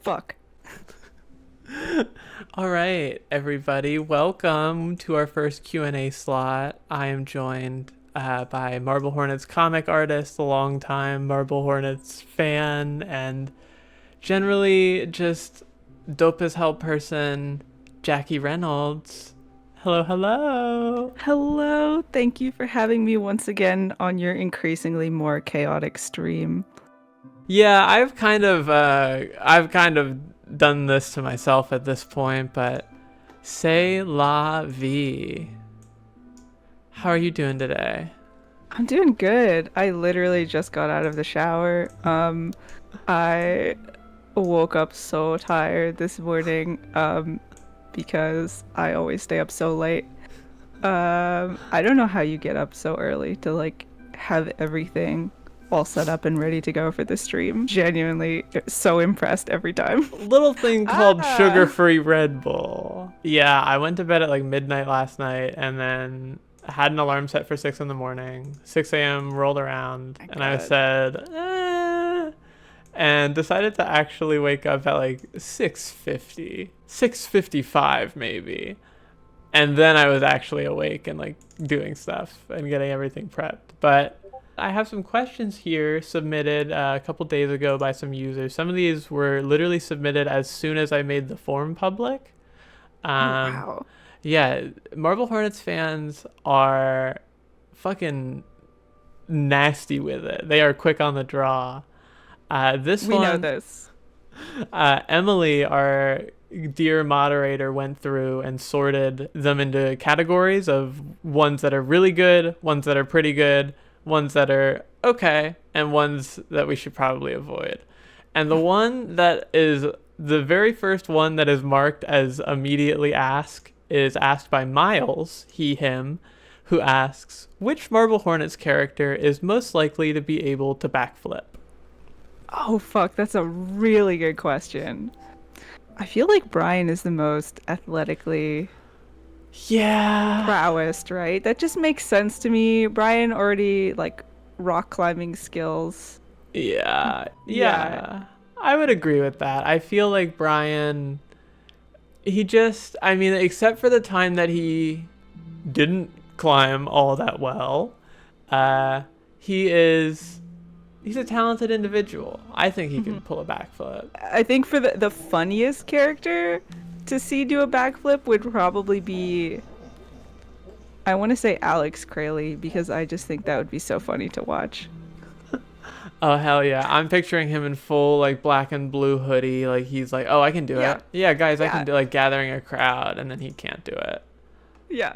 Fuck. All right, everybody, welcome to our first Q&A slot. I am joined by Marble Hornets comic artist, a longtime Marble Hornets fan, and generally just dope as hell person, Jackie Reynolds. Hello, hello. Hello. Thank you for having me once again on your increasingly more chaotic stream. Yeah, I've kind of done this to myself at this point, but c'est la vie. How are you doing today? I'm doing good. I literally just got out of the shower. I woke up so tired this morning because I always stay up so late. I don't know how you get up so early to like have everything all set up and ready to go for the stream. Genuinely so impressed every time. Little thing called Ah, sugar-free Red Bull. Yeah, I went to bed at like midnight last night and then had an alarm set for 6 in the morning. 6 a.m. rolled around my and I God. said, and decided to actually wake up at like 6:50, 6:55 maybe. And then I was actually awake and like doing stuff and getting everything prepped. But I have some questions here submitted a couple days ago by some users. Some of these were literally submitted as soon as I made the form public. Oh Um, wow. yeah, Marble Hornets fans are fucking nasty with it. They are quick on the draw. This We know one, this. Emily, our dear moderator, went through and sorted them into categories of ones that are really good, ones that are pretty good, ones that are okay, and ones that we should probably avoid. And the one that is the very first one that is marked as immediately asked is asked by Miles, he, him, who asks, which Marble Hornets character is most likely to be able to backflip? Oh fuck, that's a really good question. I feel like Brian is the most athletically Yeah. prowessed, right? That just makes sense to me. Brian already like rock climbing skills. Yeah, Yeah. yeah. I would agree with that. I feel like Brian, he just, I mean, except for the time that he didn't climb all that well, uh, he is, he's a talented individual. I think he Mhm. can pull a backflip. I think for the funniest character to see do a backflip would probably be, I want to say Alex Crayley because I just think that would be so funny to watch. Oh, hell yeah. I'm picturing him in full, like, black and blue hoodie. Like, he's like, oh, I can do Yeah. it. Yeah, guys, I can Yeah. do, like, gathering a crowd, and then he can't do it. Yeah.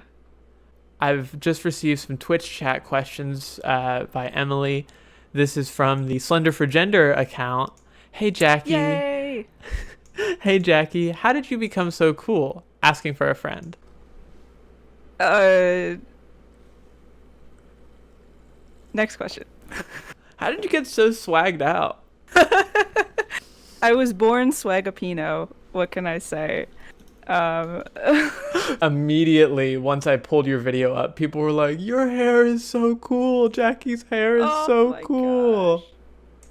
I've just received some Twitch chat questions by Emily. This is from the Slender for Gender account. Hey Jackie. Yay. Hey Jackie, how did you become so cool? Asking for a friend. Uh Next question. How did you get so swagged out? I was born swagapino. What can I say? Um, Immediately, once I pulled your video up, people were like, your hair is so cool. Jackie's hair is oh so my gosh. cool.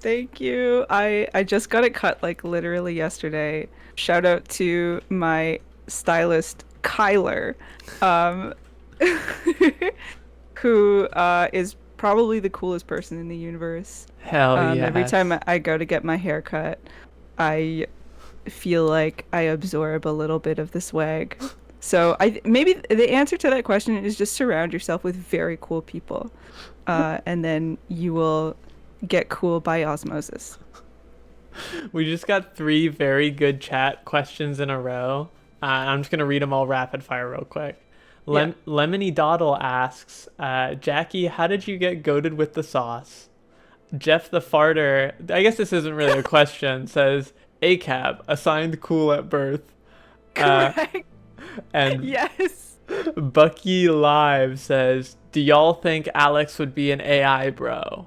Thank you. I just got it cut like literally yesterday. Shout out to my stylist Kyler, um, who is probably the coolest person in the universe. Hell Every time yes. I go to get my hair cut, I feel like I absorb a little bit of the swag. So I maybe the answer to that question is just surround yourself with very cool people, and then you will get cool by osmosis. We just got three very good chat questions in a row. I'm just gonna read them all rapid fire real quick. Yeah. Lemony Doddle asks, Jackie, how did you get goaded with the sauce? Jeff the Farter, I guess this isn't really a question, says, ACAB, assigned cool at birth. Uh, Correct. and Yes. Bucky Live says, do y'all think Alex would be an AI bro?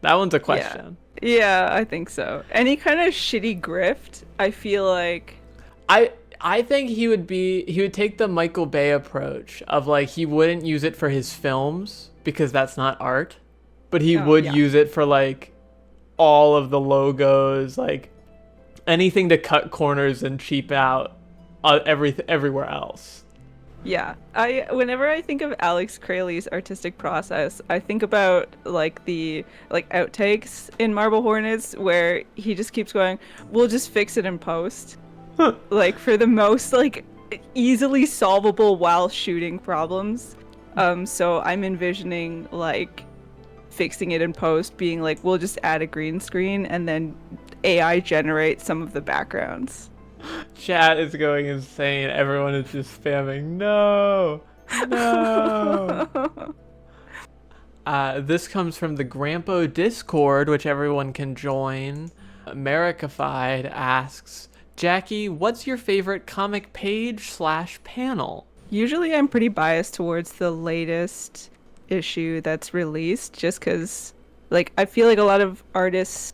That one's a Yeah. question. Yeah, I think so. Any kind of shitty grift, I feel like. I I think he would take the Michael Bay approach of like he wouldn't use it for his films because that's not art, but he Oh, would yeah. use it for like all of the logos like anything to cut corners and cheap out everywhere else. Yeah, I whenever I think of Alex Crayley's artistic process, I think about like the outtakes in Marble Hornets where he just keeps going, "We'll just fix it in post." Like for the most like easily solvable while shooting problems. So I'm envisioning like fixing it in post being like, we'll just add a green screen and then AI generate some of the backgrounds. Chat is going insane. Everyone is just spamming, no, no. This comes from the Grampo Discord, which everyone can join. Americified asks, Jackie, what's your favorite comic page/panel? Usually I'm pretty biased towards the latest issue that's released just because like I feel like a lot of artists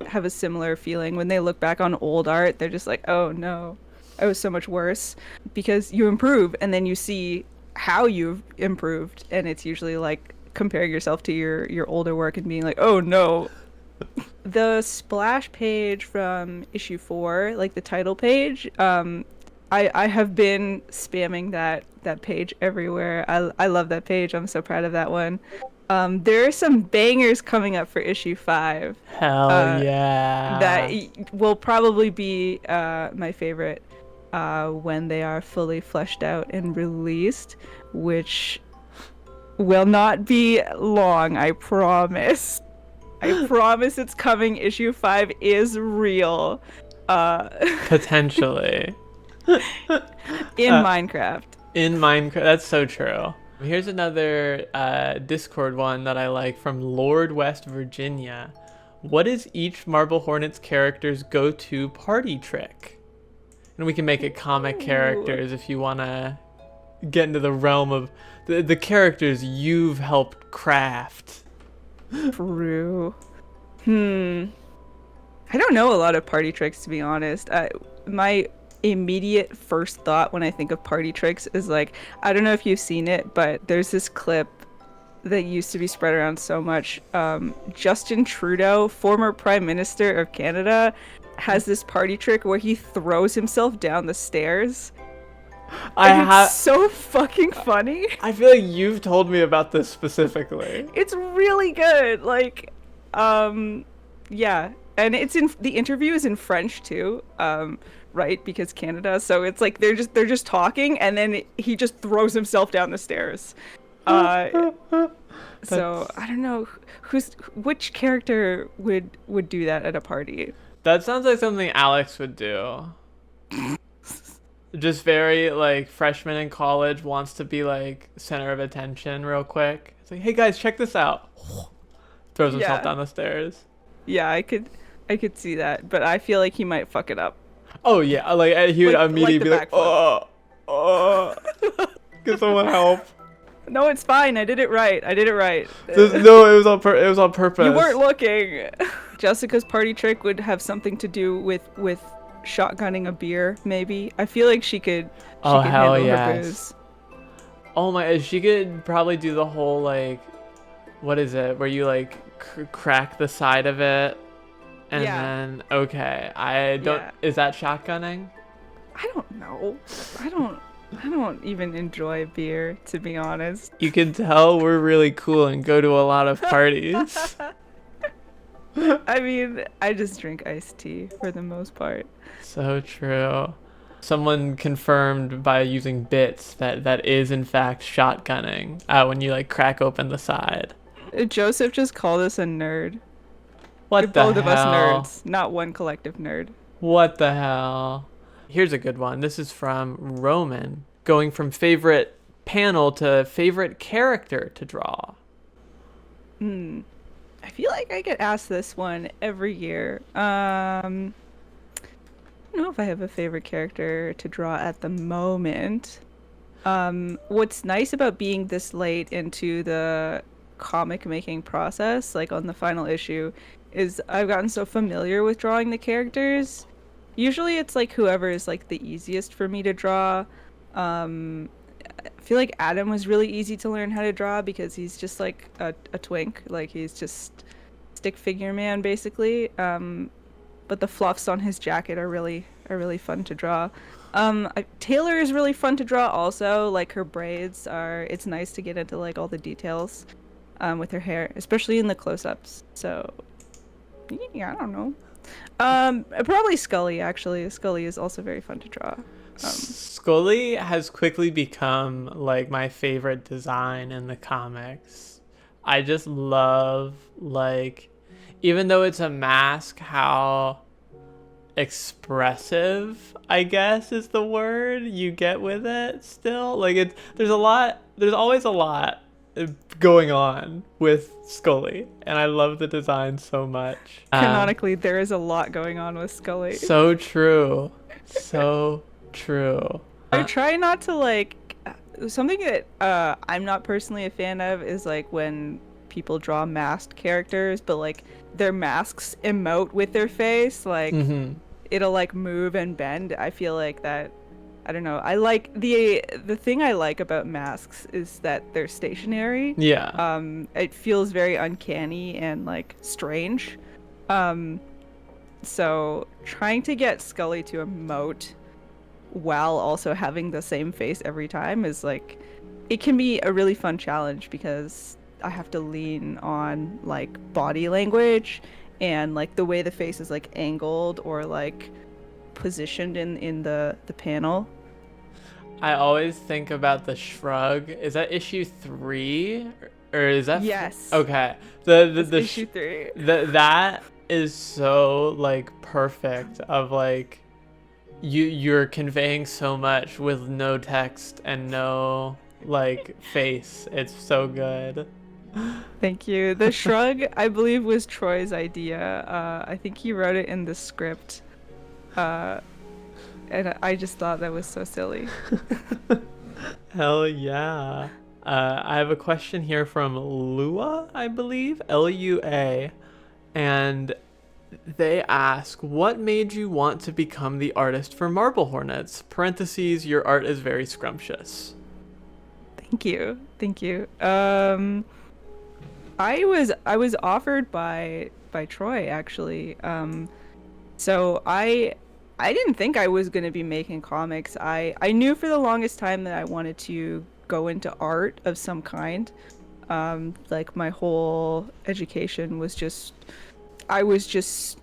have a similar feeling when they look back on old art. They're just like, oh no, I was so much worse, because you improve and then you see how you've improved, and it's usually like comparing yourself to your older work and being like, oh no. The splash page from issue 4, like the title page, I have been spamming that page everywhere. I love that page. I'm so proud of that one. There are some bangers coming up for issue 5. Hell yeah. That will probably be my favorite when they are fully fleshed out and released, which will not be long, I promise. I promise it's coming. Issue 5 is real. Potentially. In Minecraft. In Minecraft. That's so true. Here's another Discord one that I like from Lord West Virginia. What is each Marble Hornets character's go-to party trick? And we can make it comic characters if you want to get into the realm of the characters you've helped craft. True. I don't know a lot of party tricks, to be honest. My immediate first thought when I think of party tricks is like, I don't know if you've seen it, but there's this clip that used to be spread around so much. Justin Trudeau, former Prime Minister of Canada, has this party trick where he throws himself down the stairs. It's so fucking funny. I feel like you've told me about this specifically. It's really good. Like, yeah, and it's in the interview is in French too. Right, because Canada, so it's like they're just talking and then he just throws himself down the stairs. So I don't know which character would do that at a party. That sounds like something Alex would do. Just very like freshman in college, wants to be like center of attention real quick. It's like, hey guys, check this out. Throws himself down the stairs. Yeah, I could see that, but I feel like he might fuck it up. Oh yeah, like he would immediately be like, oh, can someone help? No, it's fine. I did it right. No, it was on purpose. You weren't looking. Jessica's party trick would have something to do with shotgunning a beer, maybe. I feel like she could hell handle yes. her booze. Oh my, she could probably do the whole like, what is it, where you like crack the side of it. And then, okay, is that shotgunning? I don't know. I don't even enjoy beer, to be honest. You can tell we're really cool and go to a lot of parties. I mean, I just drink iced tea for the most part. So true. Someone confirmed by using bits that is in fact shotgunning when you like crack open the side. Joseph just called us a nerd. What the hell? Both of us nerds, not one collective nerd. What the hell? Here's a good one. This is from Roman, going from favorite panel to favorite character to draw. I feel like I get asked this one every year. I don't know if I have a favorite character to draw at the moment. What's nice about being this late into the comic making process, like on the final issue, is I've gotten so familiar with drawing the characters. Usually it's like whoever is like the easiest for me to draw. I feel like Adam was really easy to learn how to draw because he's just like a twink. Like he's just stick figure man basically. but the fluffs on his jacket are really fun to draw. Taylor is really fun to draw also. Like her braids are, it's nice to get into like all the details with her hair, especially in the close-ups. So yeah, I don't know. Probably Scully actually. Scully is also very fun to draw. Scully has quickly become like my favorite design in the comics. I just love, like, even though it's a mask, how expressive, I guess is the word, you get with it still. Like, there's always a lot going on with Scully, and I love the design so much. Canonically, there is a lot going on with Scully. So true. So true. I try not to like something that I'm not personally a fan of is like when people draw masked characters, but like their masks emote with their face, like it'll like move and bend. I feel like that. I don't know. I like the thing I like about masks is that they're stationary. Yeah. It feels very uncanny and like strange. So trying to get Scully to emote while also having the same face every time is like, it can be a really fun challenge because I have to lean on like body language and like the way the face is like angled or like positioned in the panel. I always think about the shrug. Is that issue 3 or is that Yes. Okay. The issue 3. That is so like perfect of like you're conveying so much with no text and no like face. It's so good. Thank you. The shrug, I believe, was Troy's idea. I think he wrote it in the script. And I just thought that was so silly. Hell yeah. I have a question here from Lua, I believe, Lua, and they ask, what made you want to become the artist for Marble Hornets? Parentheses, your art is very scrumptious. Thank you. Thank you. I was offered by Troy actually. So I didn't think I was going to be making comics. I knew for the longest time that I wanted to go into art of some kind. Like my whole education was just, I was just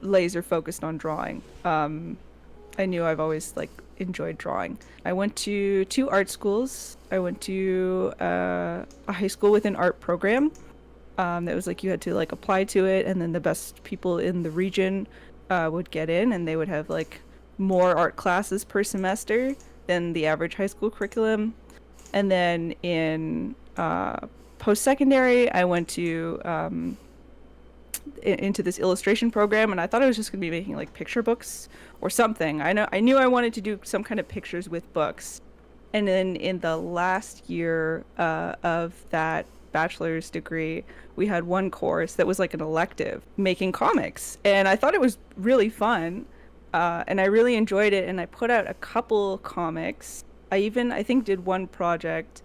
laser focused on drawing. I knew I've always like enjoyed drawing. I went to 2 art schools. I went to a high school with an art program. That was like you had to like apply to it, and then the best people in the region would get in, and they would have like more art classes per semester than the average high school curriculum. And then in post-secondary, I went to into this illustration program, and I thought I was just gonna be making like picture books or something. I knew I wanted to do some kind of pictures with books. And then in the last year of that bachelor's degree, we had one course that was like an elective, making comics, and I thought it was really fun, and I really enjoyed it. And I put out a couple comics. I think did one project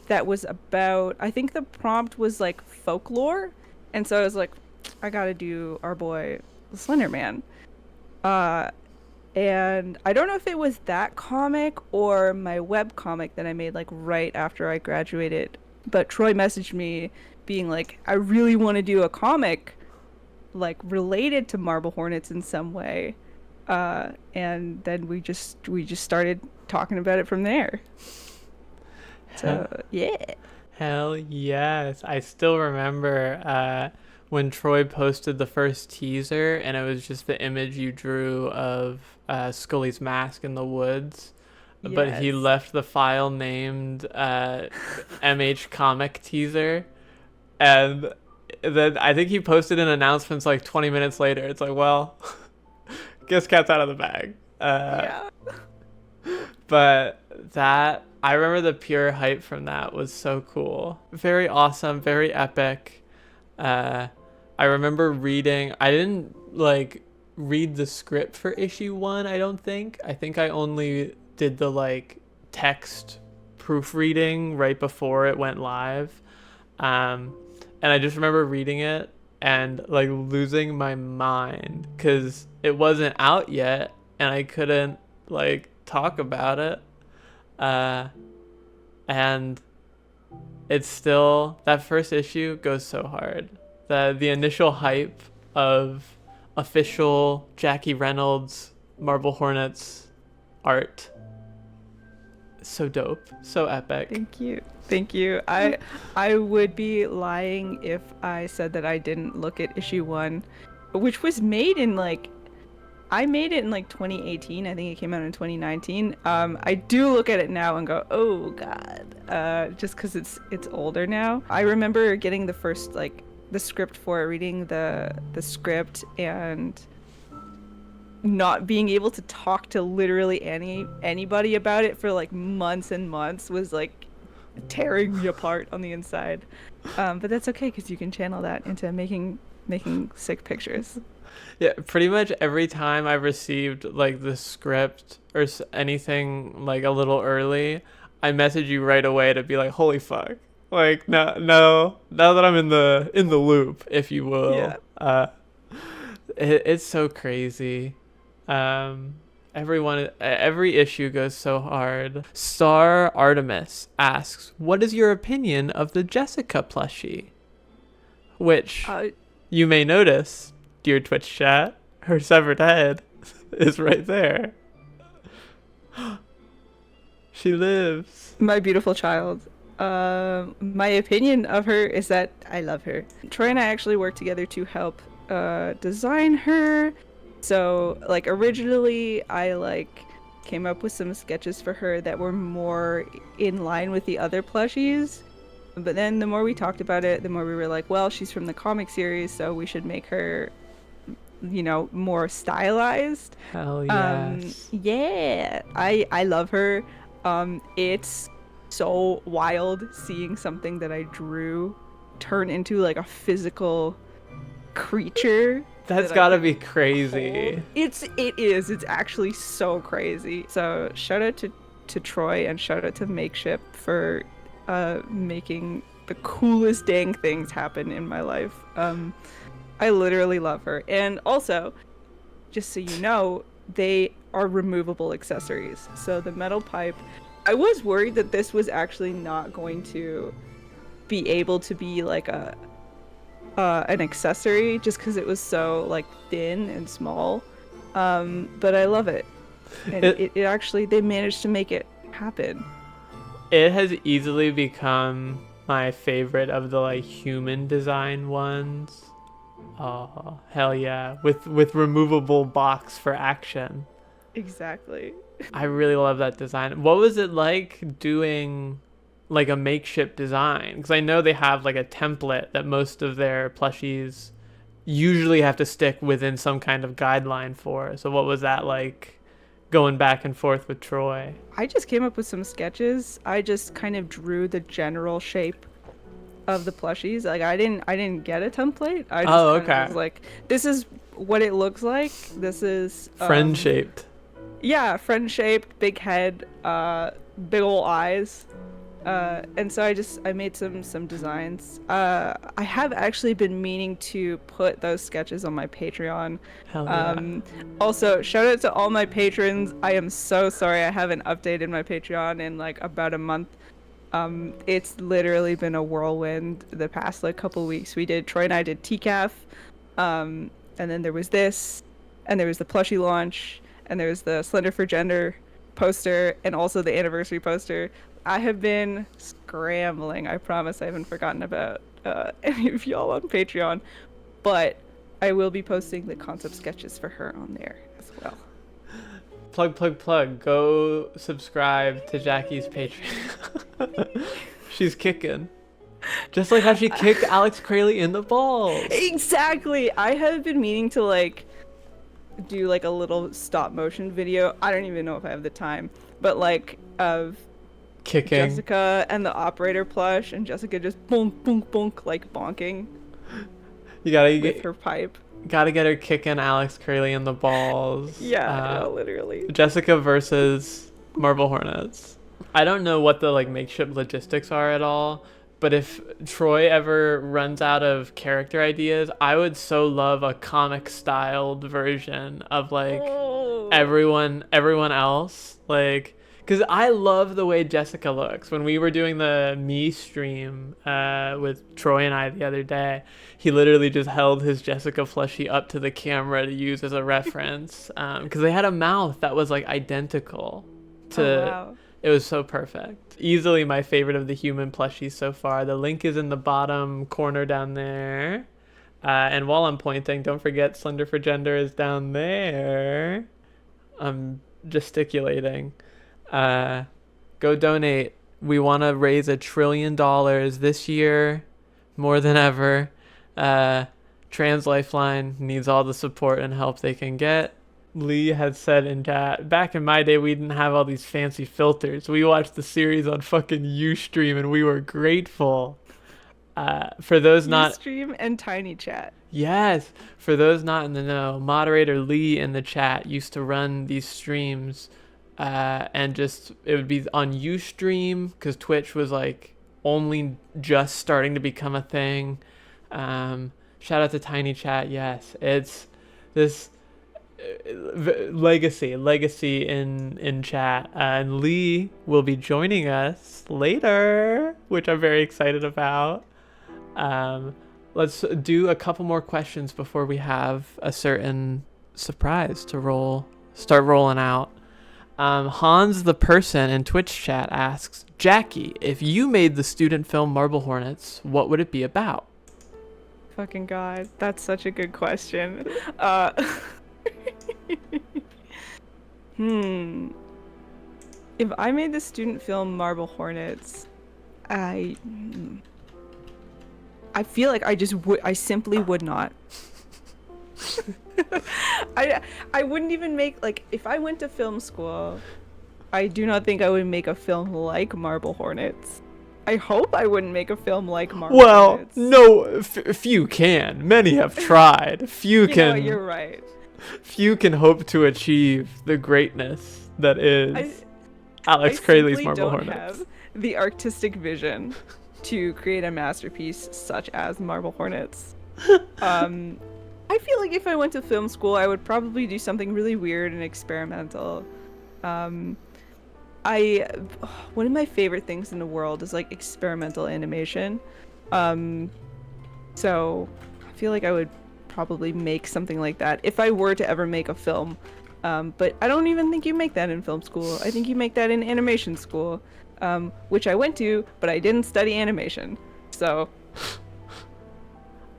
that was about, I think the prompt was like folklore, and so I was like, I gotta do our boy Slender Man. And I don't know if it was that comic or my web comic that I made like right after I graduated, but Troy messaged me being like, I really want to do a comic like related to Marble Hornets in some way. And then we just started talking about it from there. So yeah. Hell yes. I still remember when Troy posted the first teaser, and it was just the image you drew of Scully's mask in the woods. Yes. But he left the file named MH Comic Teaser. And then I think he posted an announcement like 20 minutes later. It's like, well, guess cat's out of the bag. Yeah. But that, I remember the pure hype from that was so cool. Very awesome, very epic. I remember reading, I didn't like read the script for issue 1, I don't think. I think I only did the like text proofreading right before it went live. And I just remember reading it and like losing my mind because it wasn't out yet and I couldn't like talk about it. And it's still, that first issue goes so hard. The initial hype of official Jackie Reynolds Marble Hornets art, so dope, so epic. Thank you. Thank you. I would be lying if I said that I didn't look at issue 1, which was made in like I made it in like 2018. I think it came out in 2019. I do look at it now and go, "Oh God," just because it's older now. I remember getting the first like the script for it, reading the script, and not being able to talk to literally anybody about it for like months and months was like tearing me apart on the inside. But that's okay because you can channel that into making sick pictures. Yeah, pretty much every time I've received like the script or anything like a little early, I message you right away to be like, "Holy fuck!" Like, no, now that I'm in the loop, if you will. Yeah. It's so crazy. Every issue goes so hard. Star Artemis asks, "What is your opinion of the Jessica plushie?" Which you may notice, dear Twitch chat, her severed head is right there. She lives. My beautiful child. My opinion of her is that I love her. Troy and I actually worked together to help design her. So like originally I like came up with some sketches for her that were more in line with the other plushies. But then the more we talked about it, the more we were like, well, she's from the comic series, so we should make her, you know, more stylized. Hell yes. Yeah. I love her. It's so wild seeing something that I drew turn into like a physical creature. That's gotta be crazy. It is. It's actually so crazy. So shout out to Troy and shout out to Makeship for making the coolest dang things happen in my life. I literally love her. And also, just so you know, they are removable accessories. So the metal pipe, I was worried that this was actually not going to be able to be like an accessory just because it was so like thin and small. But I love it. And it actually, they managed to make it happen. It has easily become my favorite of the like human design ones. Oh, hell yeah. With removable box for action. Exactly. I really love that design. What was it like doing like a makeshift design? Because I know they have like a template that most of their plushies usually have to stick within some kind of guideline for. So what was that like going back and forth with Troy? I just came up with some sketches. I just kind of drew the general shape of the plushies. Like I didn't get a template. I just kind of was like, this is what it looks like. This is friend shaped. Yeah, friend shaped, big head, big ol' eyes. And so I made some designs. I have actually been meaning to put those sketches on my Patreon. Hell yeah. Also, shout out to all my patrons. I am so sorry I haven't updated my Patreon in like about a month. It's literally been a whirlwind the past like couple weeks. Troy and I did TCAF, and then there was this, and there was the plushie launch, and there was the Slender for Gender poster, and also the anniversary poster. I have been scrambling. I promise I haven't forgotten about any of y'all on Patreon, but I will be posting the concept sketches for her on there as well. Plug. Go subscribe to Jackie's Patreon. She's kicking. Just like how she kicked Alex Crayley in the balls. Exactly. I have been meaning to like do like a little stop motion video. I don't even know if I have the time, but like of kicking Jessica and the operator plush, and Jessica just bonk bonk bonk like bonking. You gotta with her pipe. Gotta get her kicking Alex Crayley in the balls. Yeah, literally. Jessica versus Marble Hornets. I don't know what the like makeshift logistics are at all, But if Troy ever runs out of character ideas, I would so love a comic styled version of like Oh. everyone else, like, because I love the way Jessica looks. When we were doing the me stream with Troy and I the other day, he literally just held his Jessica plushie up to the camera to use as a reference, because they had a mouth that was like identical to. Oh, wow. It was so perfect. Easily my favorite of the human plushies so far. The link is in the bottom corner down there. And while I'm pointing, don't forget Slender for Gender is down there. I'm gesticulating. Go donate. We want to raise $1 trillion this year, more than ever. Trans Lifeline needs all the support and help they can get. Lee had said in chat, back in my day, we didn't have all these fancy filters. We watched the series on fucking Ustream and we were grateful. For those not... Ustream and Tiny Chat. Yes, for those not in the know, moderator Lee in the chat used to run these streams, and just, it would be on Ustream, because Twitch was like only just starting to become a thing. Shout out to Tiny Chat, yes. It's this... legacy in chat, and Lee will be joining us later, which I'm very excited about. Let's do a couple more questions before we have a certain surprise to start rolling out. Hans the person in Twitch chat asks, Jackie, if you made the student film Marble Hornets, what would it be about? Fucking God, that's such a good question. If I made the student film Marble Hornets, I feel like I simply would not. I wouldn't even make, like, if I went to film school, I do not think I would make a film like Marble Hornets. I hope I wouldn't make a film like Marble Hornets. No, few can. Many have tried. Few can. Know, you're right. Few can hope to achieve the greatness that is Alex Crayley's Marble Hornets. I simply don't have the artistic vision to create a masterpiece such as Marble Hornets. I feel like if I went to film school, I would probably do something really weird and experimental. One of my favorite things in the world is like experimental animation. So I feel like I would probably make something like that if I were to ever make a film. But I don't even think you make that in film school. I think you make that in animation school, which I went to, but I didn't study animation. So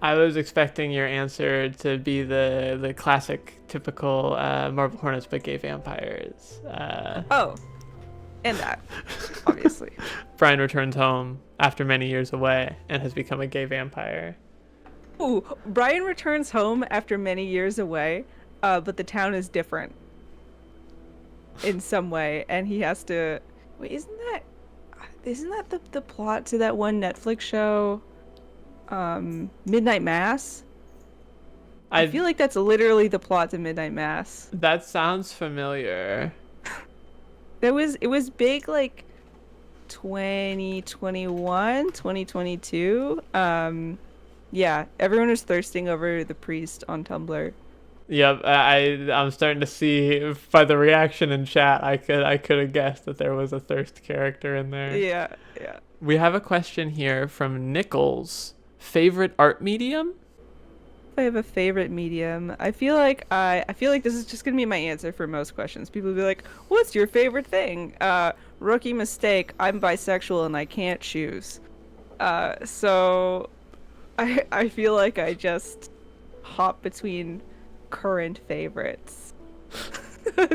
I was expecting your answer to be the classic, typical Marble Hornets but gay vampires. And that, obviously. Brian returns home after many years away and has become a gay vampire. Ooh, Brian returns home after many years away, but the town is different in some way, and he has to... Wait, isn't that the plot to that one Netflix show, Midnight Mass? I feel like that's literally the plot to Midnight Mass. That sounds familiar. It was big like 2021, 2022. Yeah, everyone was thirsting over the priest on Tumblr. Yep, I'm starting to see by the reaction in chat, I could have guessed that there was a thirst character in there. Yeah. We have a question here from Nichols. Favorite art medium? I have a favorite medium. I feel like this is just gonna be my answer for most questions. People will be like, "What's your favorite thing?" Rookie mistake. I'm bisexual and I can't choose. So I feel like I just hop between current favorites.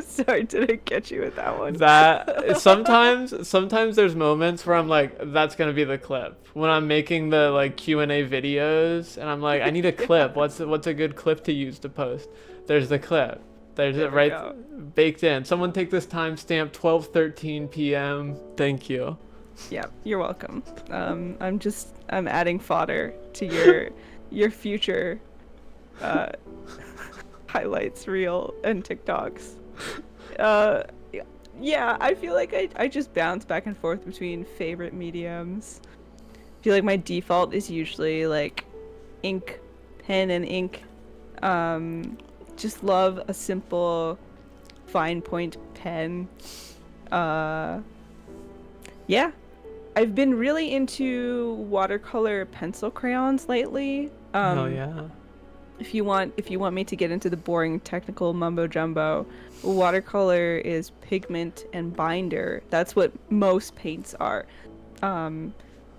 Sorry, did I get you with that one? That sometimes there's moments where I'm like, that's gonna be the clip when I'm making the like Q&A videos, and I'm like, I need a clip. What's a good clip to use to post? There's the clip. There's it right baked in. Someone take this timestamp 12:13 p.m. Thank you. Yeah, you're welcome. I'm adding fodder to your future highlights reel and TikToks. Yeah, I feel like I just bounce back and forth between favorite mediums. feel like my default is usually like ink, pen and ink. Um, just love a simple fine point pen. Uh, yeah, I've been really into watercolor pencil crayons lately. Hell yeah. If you want me to get into the boring technical mumbo jumbo, watercolor is pigment and binder. That's what most paints are. Um,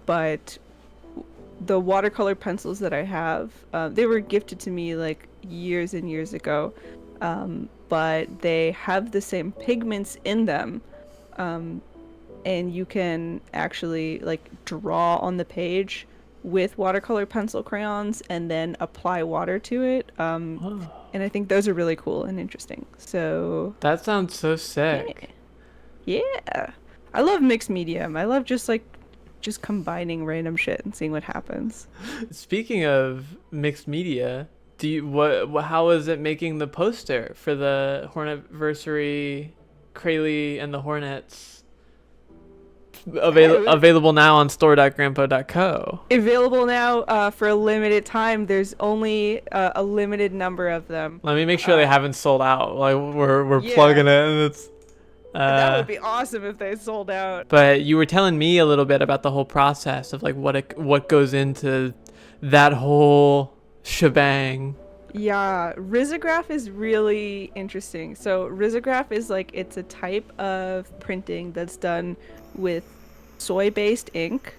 but the watercolor pencils that I have, they were gifted to me like years and years ago. But they have the same pigments in them. Um, and you can actually like draw on the page with watercolor pencil crayons and then apply water to it. Oh, And I think those are really cool and interesting. So, that sounds so yeah. sick. Yeah. I love mixed medium. I love just combining random shit and seeing what happens. Speaking of mixed media, do you how is it making the poster for the Hornetversary, Krayley and the Hornets? Yeah, Available now on store.grandpa.co. available now for a limited time. There's only a limited number of them. Let me make sure they Uh, haven't sold out. Like we're yeah, plugging it and it's that would be awesome if they sold out. but you were telling me a little bit about the whole process of like what goes into that whole shebang. Yeah, risograph is really interesting. So risograph is like it's a type of printing that's done with soy-based ink,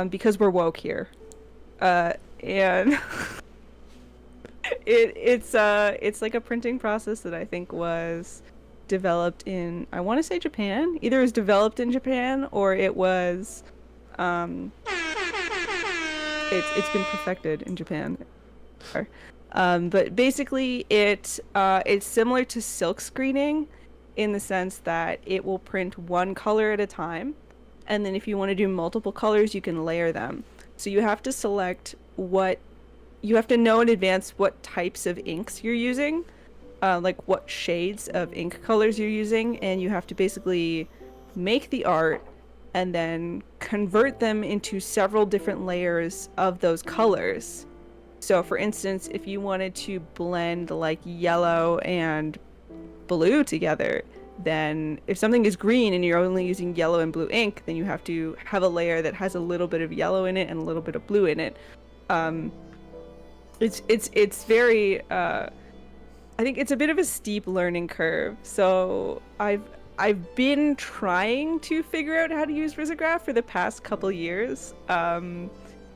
because we're woke here. And it's like a printing process that I think was developed in, I want to say Japan. Either it was developed in Japan or it was um it's been perfected in Japan. But basically it's similar to silk screening in the sense that it will print one color at a time, and then if you want to do multiple colors, you can layer them. So you have to select what you have to know in advance what types of inks you're using, like what shades of ink colors you're using, and you have to basically make the art and then convert them into several different layers of those colors. So for instance, if you wanted to blend like yellow and blue together, then if something is green and you're only using yellow and blue ink, then you have to have a layer that has a little bit of yellow in it and a little bit of blue in it. Um, it's very I think it's a bit of a steep learning curve. So I've been trying to figure out how to use risograph for the past couple years.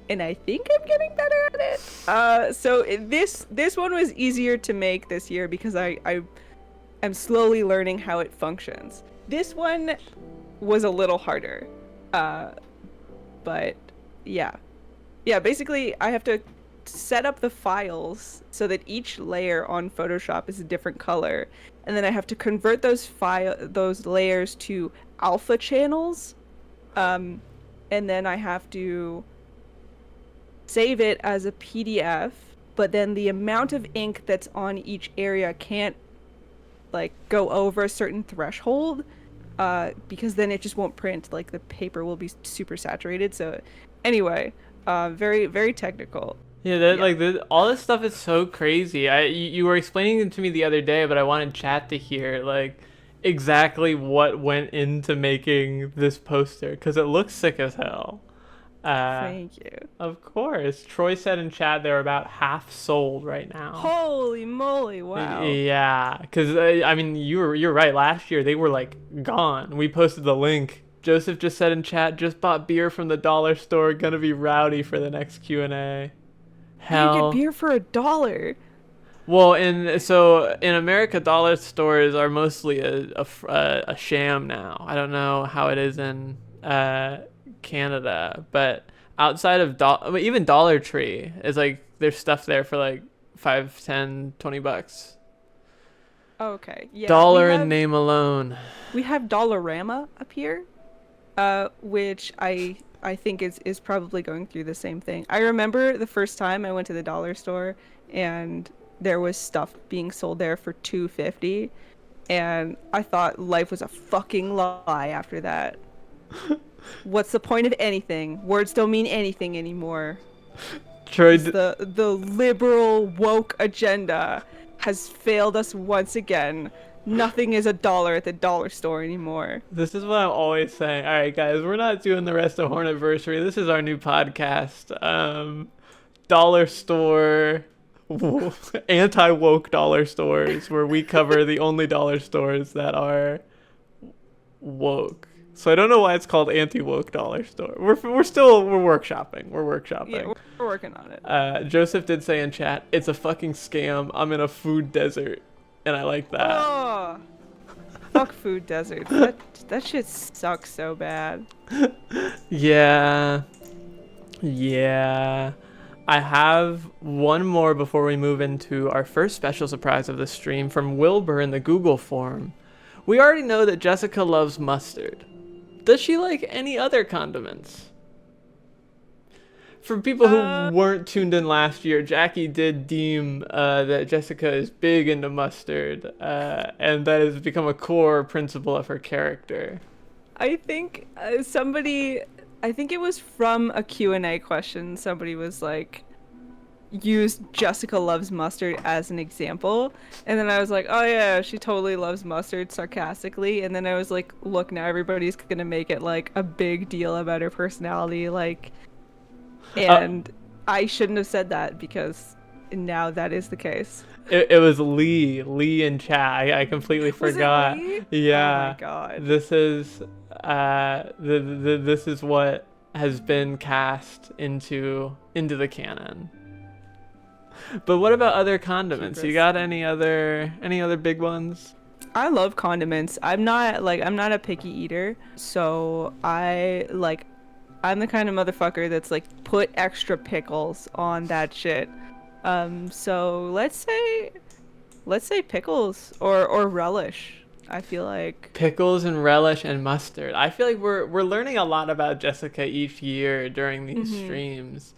And I think I'm getting better at it. This one was easier to make this year because I am slowly learning how it functions. This one was a little harder. But yeah. Yeah, basically I have to set up the files so that each layer on Photoshop is a different color, and then I have to convert those layers to alpha channels, and then I have to save it as a PDF, but then the amount of ink that's on each area can't like go over a certain threshold, because then it just won't print. Like the paper will be super saturated. So anyway, very very technical. Yeah, that Yeah. like all this stuff is so crazy. You were explaining it to me the other day, but I wanted chat to hear like exactly what went into making this poster because it looks sick as hell. Thank you. Of course, Troy said in chat they're about half sold right now. Holy moly! Wow. Yeah, because I mean you're right. Last year they were like gone. We posted the link. Joseph just said in chat, just bought beer from the dollar store. Gonna be rowdy for the next Q&A. How do you Hell. get beer for $1? Well, in America, dollar stores are mostly a sham now. I don't know how it is in Canada, but outside of even Dollar Tree is like there's stuff there for like 5, 10, $20. Okay. Yeah. Dollar in name alone. We have Dollarama up here, which I think is probably going through the same thing. I remember the first time I went to the dollar store and there was stuff being sold there for $2.50, and I thought life was a fucking lie after that. What's the point of anything? Words don't mean anything anymore. Troy, 'Cause the liberal woke agenda has failed us once again. Nothing is a dollar at the dollar store anymore. this is what I'm always saying. All right, guys, we're not doing the rest of Hornetversary. This is our new podcast. Dollar store, anti-woke dollar stores, where we cover the only dollar stores that are woke. So I don't know why it's called anti-woke dollar store. We're workshopping. We're workshopping. Yeah, we're working on it. Joseph did say in chat, it's a fucking scam. I'm in a food desert, and I like that. Oh, fuck food deserts. That shit sucks so bad. Yeah. I have one more before we move into our first special surprise of the stream from Wilbur in the Google form. We already know that Jessica loves mustard. Does she like any other condiments? For people who weren't tuned in last year, Jackie did deem that Jessica is big into mustard, and that has become a core principle of her character. I think I think it was from a Q&A question. Somebody was like, used Jessica loves mustard as an example. And then I was like, oh yeah, she totally loves mustard, sarcastically. And then I was like, look, now everybody's going to make it like a big deal about her personality. Like, and I shouldn't have said that because now that is the case. It was Lee in chat. I completely forgot. Was it Lee? Yeah. Oh my god. This is this is what has been cast into the canon. But what about other condiments? You got any other big ones? I love condiments. I'm not a picky eater, so I'm the kind of motherfucker that's like put extra pickles on that shit. So let's say pickles or relish. I feel like pickles and relish and mustard. I feel like we're learning a lot about Jessica each year during these streams.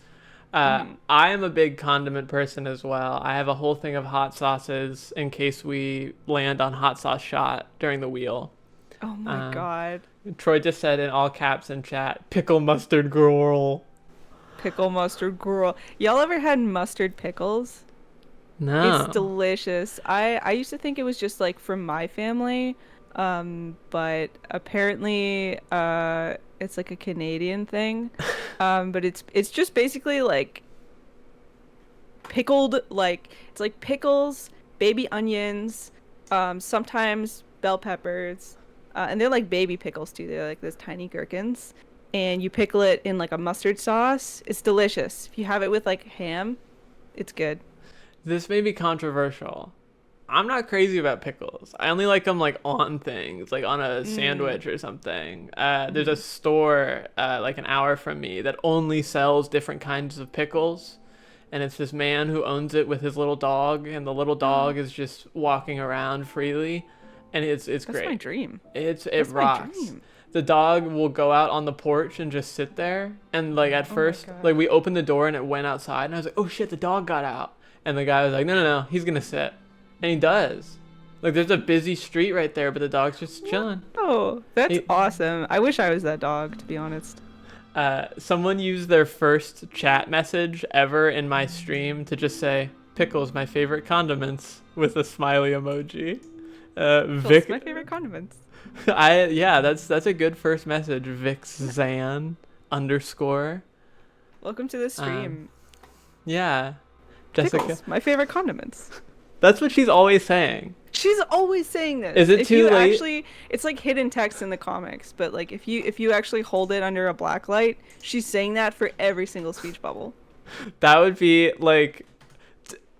I am a big condiment person as well. I have a whole thing of hot sauces in case we land on hot sauce shot during the wheel. Oh my god. Troy just said in all caps in chat, pickle mustard girl. Pickle mustard girl. Y'all ever had mustard pickles? No. It's delicious. I used to think it was just like from my family, but apparently it's like a Canadian thing. But it's just basically like pickled, like it's like pickles, baby onions, sometimes bell peppers, and they're like baby pickles too. They're like those tiny gherkins, and you pickle it in like a mustard sauce. It's delicious. If you have it with like ham, it's good. This may be controversial. I'm not crazy about pickles. I only like them like on things, like on a sandwich or something. There's a store like an hour from me that only sells different kinds of pickles. And it's this man who owns it with his little dog, and the little dog is just walking around freely. And it's great. That's my dream. It rocks. The dog will go out on the porch and just sit there. And like at first, like we opened the door and it went outside, and I was like, oh shit, the dog got out. And the guy was like, no, he's gonna sit. And he does. Like, there's a busy street right there, but the dog's just chilling. Oh, that's awesome. I wish I was that dog, to be honest. Someone used their first chat message ever in my stream to just say, pickles, my favorite condiments, with a smiley emoji. Vic, my favorite condiments. That's a good first message. Vixzan _ Welcome to the stream. Yeah. Jessica. Pickles, my favorite condiments. That's what she's always saying. She's always saying this. Is it too late? Actually, it's like hidden text in the comics, but like if you actually hold it under a black light, she's saying that for every single speech bubble. That would be like,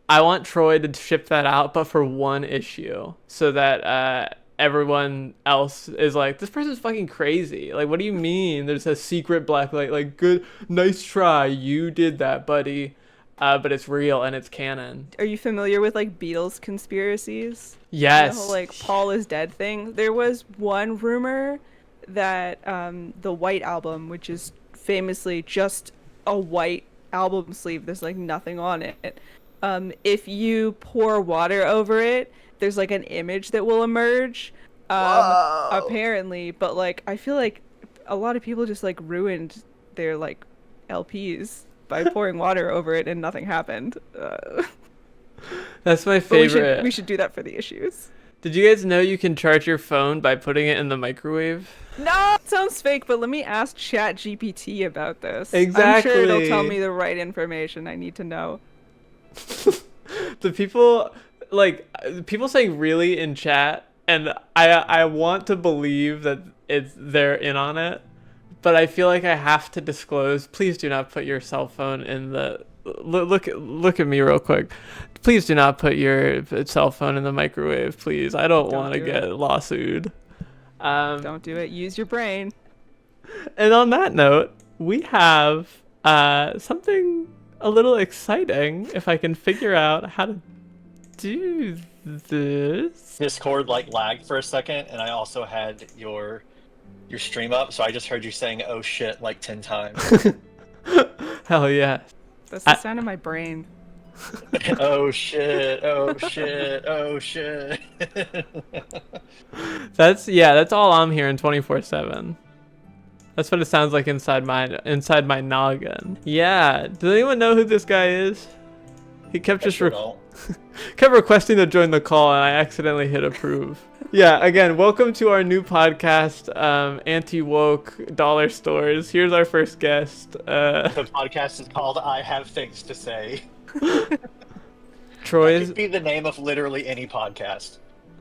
I want Troy to ship that out, but for one issue, so that everyone else is like, this person's fucking crazy. Like, what do you mean? There's a secret black light. Like, good, nice try. You did that, buddy. But it's real and it's canon. Are you familiar with like Beatles conspiracies? Yes. The whole, like Paul is dead thing. There was one rumor that the White Album, which is famously just a white album sleeve, there's like nothing on it. If you pour water over it, there's like an image that will emerge. Apparently, but like I feel like a lot of people just like ruined their like LPs by pouring water over it and nothing happened. That's my But we should favorite. do that for the issues. Did you guys know you can charge your phone by putting it in the microwave? No, it sounds fake, but let me ask Chat GPT about this. I'm sure it'll tell Exactly. me the right information I need to know. The people like people saying really in chat, and I want to believe that they're in on it, but I feel like I have to disclose. Please do not put your cell phone in the look at me real quick. Please do not put your cell phone in the microwave, please. I don't Don't want to do get it. lawsuited. Don't do it. Use your brain. And on that note, we have something a little exciting if I can figure out how to do this. Discord like lagged for a second, and I also had your stream up, so I just heard you saying "oh shit" like 10 times. Hell yeah. That's the sound of my brain. Oh shit! Oh shit! Oh shit! That's all I'm hearing 24/7. That's what it sounds like inside my noggin. Yeah. Does anyone know who this guy is? He kept I just sure don't. kept requesting to join the call, and I accidentally hit approve. Yeah, again, welcome to our new podcast, Anti-Woke Dollar Stores. Here's our first guest. The podcast is called "I Have Things to Say." Troy's. Could be the name of literally any podcast.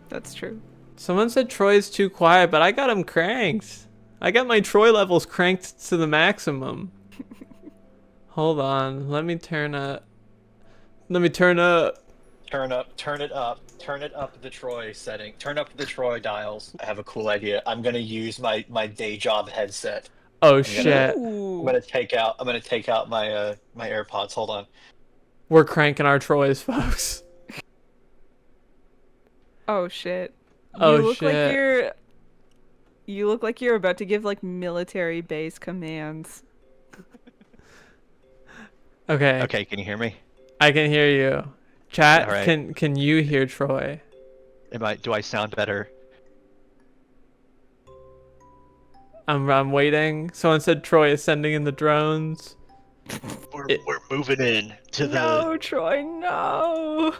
That's true. Someone said Troy's too quiet, but I got him cranked. I got my Troy levels cranked to the maximum. Hold on, let me turn up. Turn up, turn it up the Troy setting. Turn up the Troy dials. I have a cool idea. I'm gonna use my day job headset. Oh shit. Ooh. I'm gonna take out my my AirPods. Hold on. We're cranking our Troys, folks. Oh shit. Oh, you look shit. like you look like you're about to give like military base commands. Okay. Okay, can you hear me? I can hear you. Chat, All right. can you hear Troy? Do I sound better? I'm waiting. Someone said Troy is sending in the drones. We're moving in to No, Troy, no.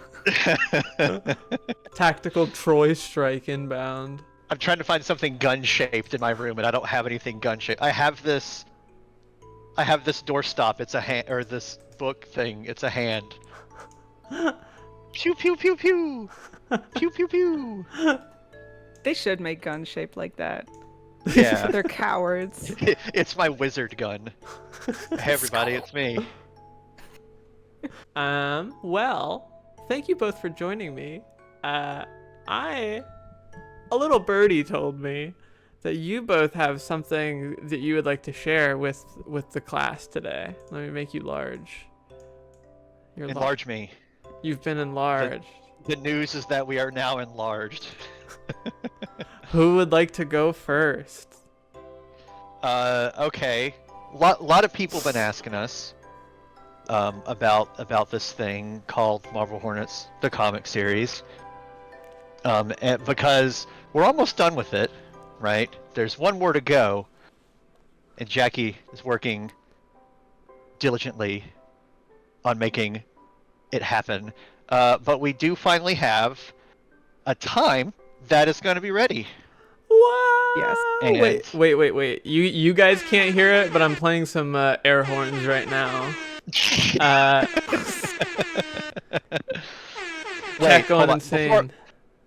Tactical Troy strike inbound. I'm trying to find something gun shaped in my room, and I don't have anything gun shaped. I have this doorstop. It's a hand, or this book thing. It's a hand. Pew pew pew pew. Pew pew pew. They should make guns shaped like that. Yeah. They're cowards. It's my wizard gun. Hey everybody, it's me. Well, thank you both for joining me. A little birdie told me that you both have something that you would like to share with the class today. Let me make you large. You're Enlarge me. You've been enlarged. The news is that we are now enlarged. Who would like to go first? Okay. Lot of people been asking us about this thing called Marvel Hornets, the comic series. And because we're almost done with it, right? There's one more to go, and Jackie is working diligently on making it happen. But we do finally have a time that is going to be ready. What? Yes. And- Wait. You guys can't hear it, but I'm playing some air horns right now. Chat going insane.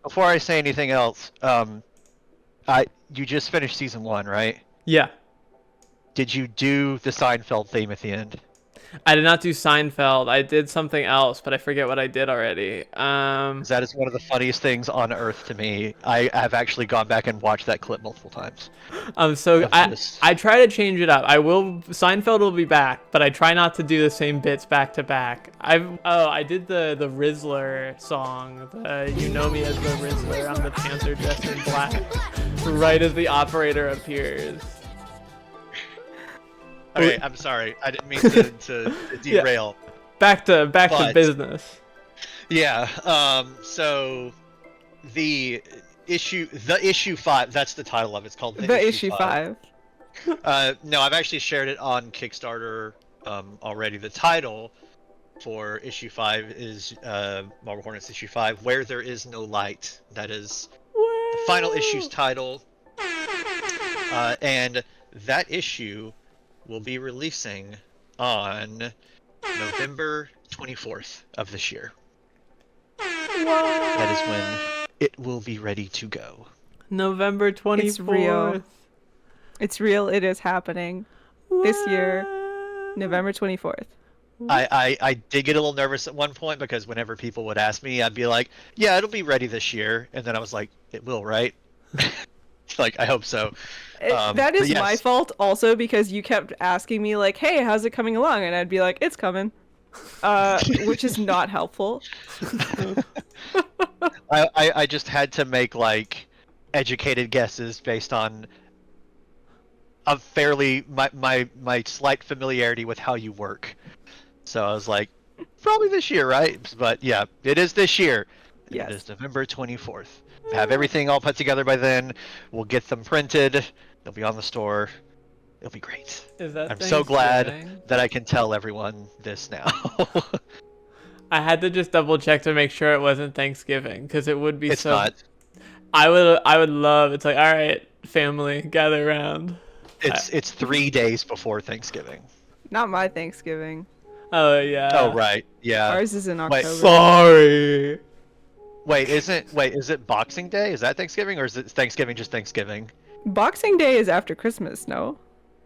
Before I say anything else, you just finished season 1, right? Yeah. Did you do the Seinfeld theme at the end? I did not do Seinfeld. I did something else, but I forget what I did already. 'Cause that is one of the funniest things on earth to me. I have actually gone back and watched that clip multiple times. So I This. try to change it up. Seinfeld will be back, but I try not to do the same bits back to back. I did the Rizzler song. You know me as the Rizzler. I'm the Panther dressed in black. Right as the operator appears. Okay, I'm sorry. I didn't mean to derail. Back to But- business. Yeah. So the issue 5. That's the title of it. It's called The issue 5. No, I've actually shared it on Kickstarter already. The title for issue 5 is Marble Hornets issue 5, Where There Is No Light. That is the final issue's title. And that issue will be releasing on November 24th of this year. That is when it will be ready to go. November 24th. It's real. It's real. It is happening this year, November 24th. I did get a little nervous at one point because whenever people would ask me, I'd be like, yeah, it'll be ready this year. And then I was like, it will, right? Like, I hope so. That is yes. my fault also, because you kept asking me like, hey, how's it coming along? And I'd be like, it's coming. Which is not helpful. I just had to make like educated guesses based on a fairly my slight familiarity with how you work. So I was like, probably this year, right? But yeah, it is this year. Yes. It is November 24th. Have everything all put together by then. We'll get them printed. They'll be on the store. It'll be great. Is that I'm so glad Thanksgiving? that I can tell everyone this now. I had to just double check to make sure it wasn't Thanksgiving, because it would be It's so. not. I would love. It's like, all right, family, gather around. It's 3 days before Thanksgiving. Not my Thanksgiving. Oh yeah. Oh right, yeah. Ours is in Wait, October. Sorry. Wait, is it Boxing Day? Is that Thanksgiving, or is it Thanksgiving just Thanksgiving? Boxing Day is after Christmas, no?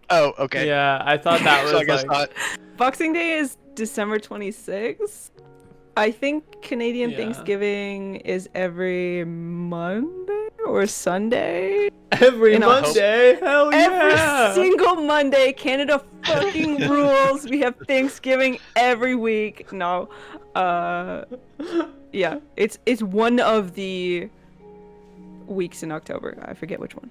Oh, okay. Yeah, I thought that was So I guess like. not. Boxing Day is December 26th. I think Canadian Yeah. Thanksgiving is every Monday or Sunday. Every in Monday. Hell yeah. Every single Monday. Canada fucking rules. We have Thanksgiving every week. No. Yeah, it's one of the weeks in October. I forget which one.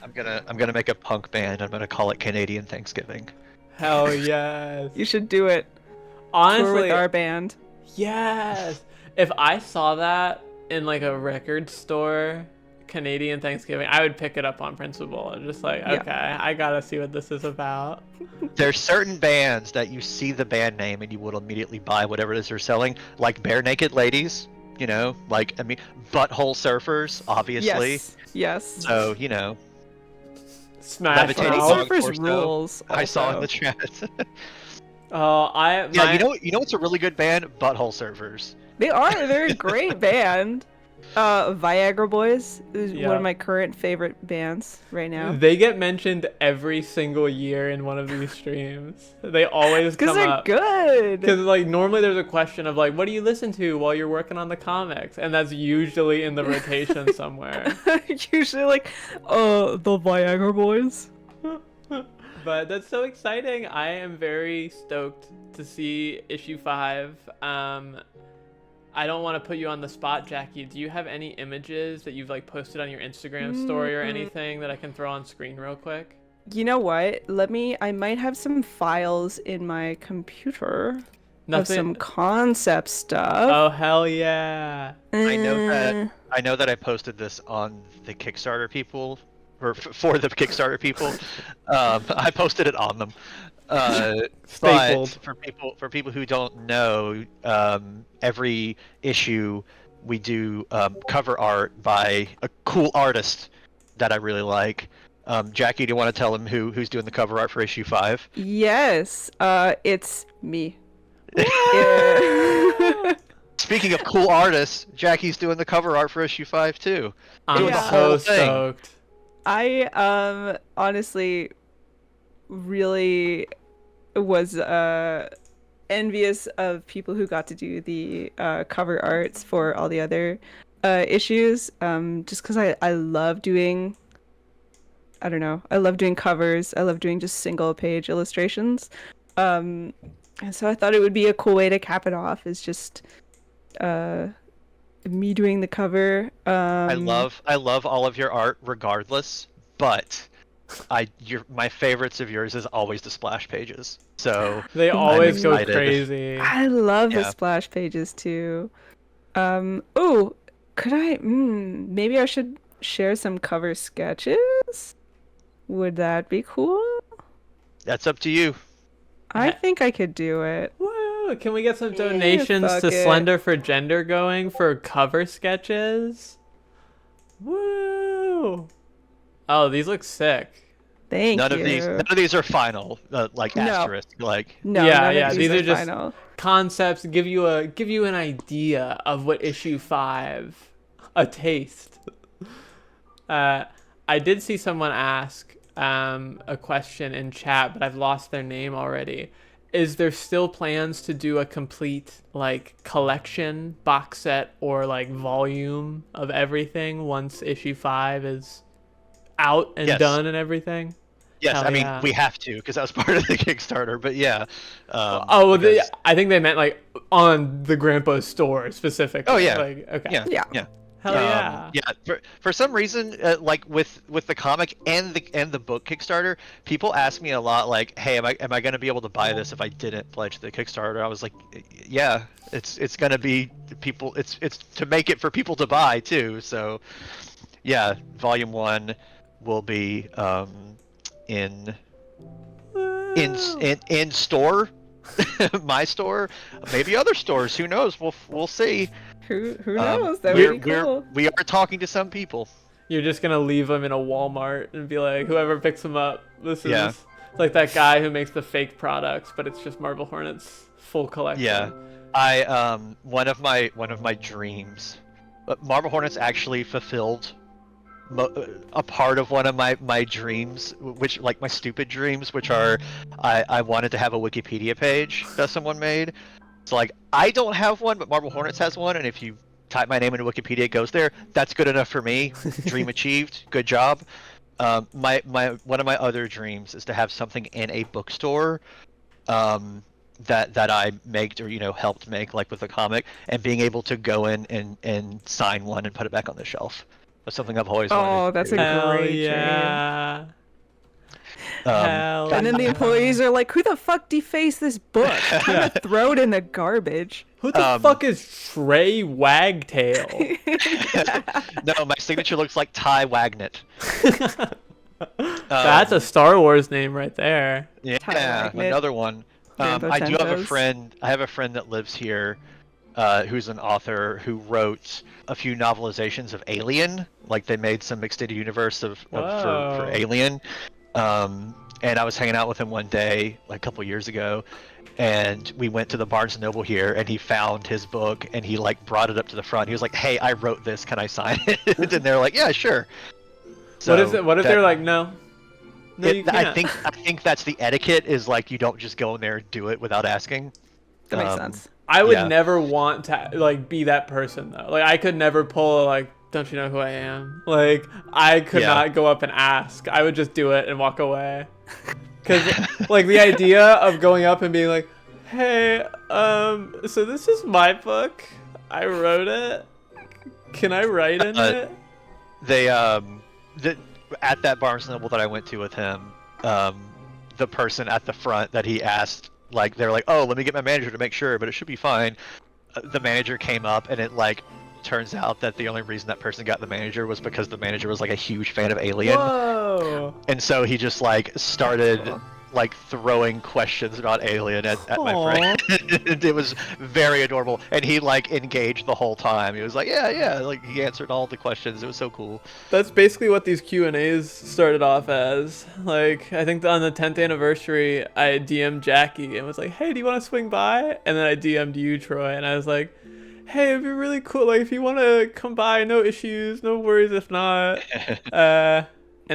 I'm gonna make a punk band. I'm gonna call it Canadian Thanksgiving. Hell yes. You should do it. Tour Honestly, with our band. yes. If I saw that in like a record store, Canadian Thanksgiving, I would pick it up on principle. I'm just like, Yeah. okay, I gotta see what this is about. There's certain bands that you see the band name and you will immediately buy whatever it is they're selling, like Bare Naked Ladies. You know, like Butthole Surfers, obviously. Yes. Yes. So you know, Smash Levitating Butthole Song Mouth. Surfers Torso. rules. I saw in also. the chat. Oh, Yeah, you know what's a really good band? Butthole Surfers. They're a great band. Viagra Boys is one Yeah. of my current favorite bands right now. They get mentioned every single year in one of these streams. They always Because come they're up. good. Because like normally there's a question of like, what do you listen to while you're working on the comics, and that's usually in the rotation somewhere. Usually like, the Viagra Boys. But that's so exciting. I am very stoked to see issue 5. I don't want to put you on the spot, Jackie. Do you have any images that you've like posted on your Instagram story or anything that I can throw on screen real quick? You know what? I might have some files in my computer of some concept stuff. Oh hell yeah! I know that I posted this on the Kickstarter people, or for the Kickstarter people. I posted it on them. But Stapled. for people who don't know, every issue we do cover art by a cool artist that I really like. Jackie, do you want to tell them who's doing the cover art for issue 5? Yes, it's me. Yeah. Speaking of cool artists, Jackie's doing the cover art for issue 5 too. I'm Doing the Yeah. whole so thing. stoked. I honestly really was envious of people who got to do the cover arts for all the other issues, just because I love doing, I don't know, I love doing covers. I love doing just single page illustrations, and so I thought it would be a cool way to cap it off, is just me doing the cover. I love all of your art regardless, but my favorites of yours is always the splash pages. So They I'm always go excited. crazy. I love the Yeah. splash pages too. Oh, could I? Maybe I should share some cover sketches Would that be cool? That's up to you. I think I could do it. Woo! Can we get some donations fuck to it. Slender for Gender going for cover sketches? Woo! Oh, these look sick. Thank None you. of these are final. Like No. asterisk. Like No, Yeah, none yeah, of these are just- final. Concepts give you an idea of what issue 5, a taste. I did see someone ask a question in chat, but I've lost their name already. Is there still plans to do a complete like collection box set or like volume of everything once issue 5 is out and Yes. done and everything? yes, Hell I mean yeah. we have to because that was part of the Kickstarter. But yeah. Oh, well, because- I think they meant like on the Grandpa store specifically. Oh, yeah. Like, okay. yeah. Yeah. Yeah. Hell yeah. Yeah. For some reason, like with the comic and the book Kickstarter, people ask me a lot, like, "Hey, am I going to be able to buy this if I didn't pledge the Kickstarter?" I was like, "Yeah, it's going to be people. It's to make it for people to buy too." So, yeah, Volume 1 will be in store, my store, maybe other stores. Who knows? We'll see. Who knows? That would be cool. We are talking to some people. You're just gonna leave them in a Walmart and be like, whoever picks them up, this is Yeah. it's like that guy who makes the fake products, but it's just Marble Hornets full collection. Yeah, I one of my dreams, Marble Hornets actually fulfilled a part of one of my dreams, which like my stupid dreams, which are I wanted to have a Wikipedia page that someone made. So like I don't have one, but Marble Hornets has one, and if you type my name into Wikipedia, it goes there. That's good enough for me. Dream achieved. Good job. My one of my other dreams is to have something in a bookstore, that I made or helped make, like with a comic, and being able to go in and sign one and put it back on the shelf. That's something I've always wanted. Oh, to that's do. a Hell great dream. yeah. Hell And then the yeah. employees are like, "Who the fuck defaced this book? I'm gonna throw it in the garbage." Who the fuck is Trey Wagtail? No, my signature looks like Ty Wagner. That's a Star Wars name right there. Yeah, Wagner. another one. Rainbow I do have a Tentos. friend. I have a friend that lives here, who's an author who wrote a few novelizations of Alien. Like they made some extended universe for Whoa. Alien. And I was hanging out with him one day, like a couple years ago, and we went to the Barnes and Noble here, and he found his book, and he like brought it up to the front. He was like, "Hey, I wrote this. Can I sign it?" And they're like, "Yeah, sure." What if that- they're like, no? No, you can't. I think that's the etiquette, is like you don't just go in there and do it without asking. That makes Um, sense. I would yeah. never want to like be that person though. Like I could never pull a, like, don't you know who I am? Like I could Yeah. not go up and ask. I would just do it and walk away. Cause like the idea of going up and being like, hey, so this is my book. I wrote it. Can I write in it? They at that Barnes and Noble that I went to with him, the person at the front that he asked, like they're like, "Oh, let me get my manager to make sure, but it should be fine." The manager came up, and it like turns out that the only reason that person got the manager was because the manager was like a huge fan of Alien, Whoa. and so he just like started like throwing questions about Alien at my friend. And it was very adorable, and he like engaged the whole time. He was like, yeah, like he answered all the questions. It was so cool. That's basically what these Q&As started off as. Like, I think on the 10th anniversary, I DM'd Jackie and was like, hey, do you want to swing by? And then I DM'd you, Troy, and I was like, hey, it'd be really cool. Like, if you want to come by, no issues, no worries if not. And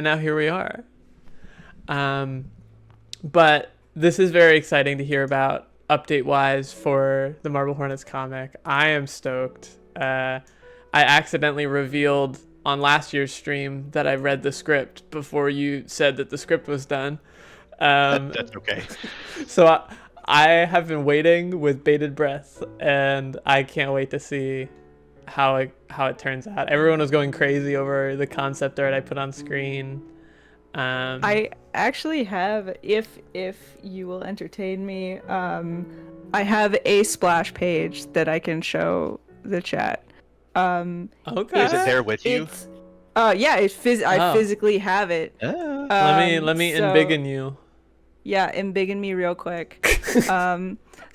now here we are. But this is very exciting to hear about update-wise for the Marble Hornets comic. I am stoked. I accidentally revealed on last year's stream that I read the script before you said that the script was done. That's okay. So I have been waiting with bated breath, and I can't wait to see how it turns out. Everyone was going crazy over the concept art I put on screen. I actually have, if you will entertain me, I have a splash page that I can show the chat. Okay. Is it there with you? It's Yeah, I Oh, physically have it. Ah. let me So embiggen you. yeah, embiggen me real quick.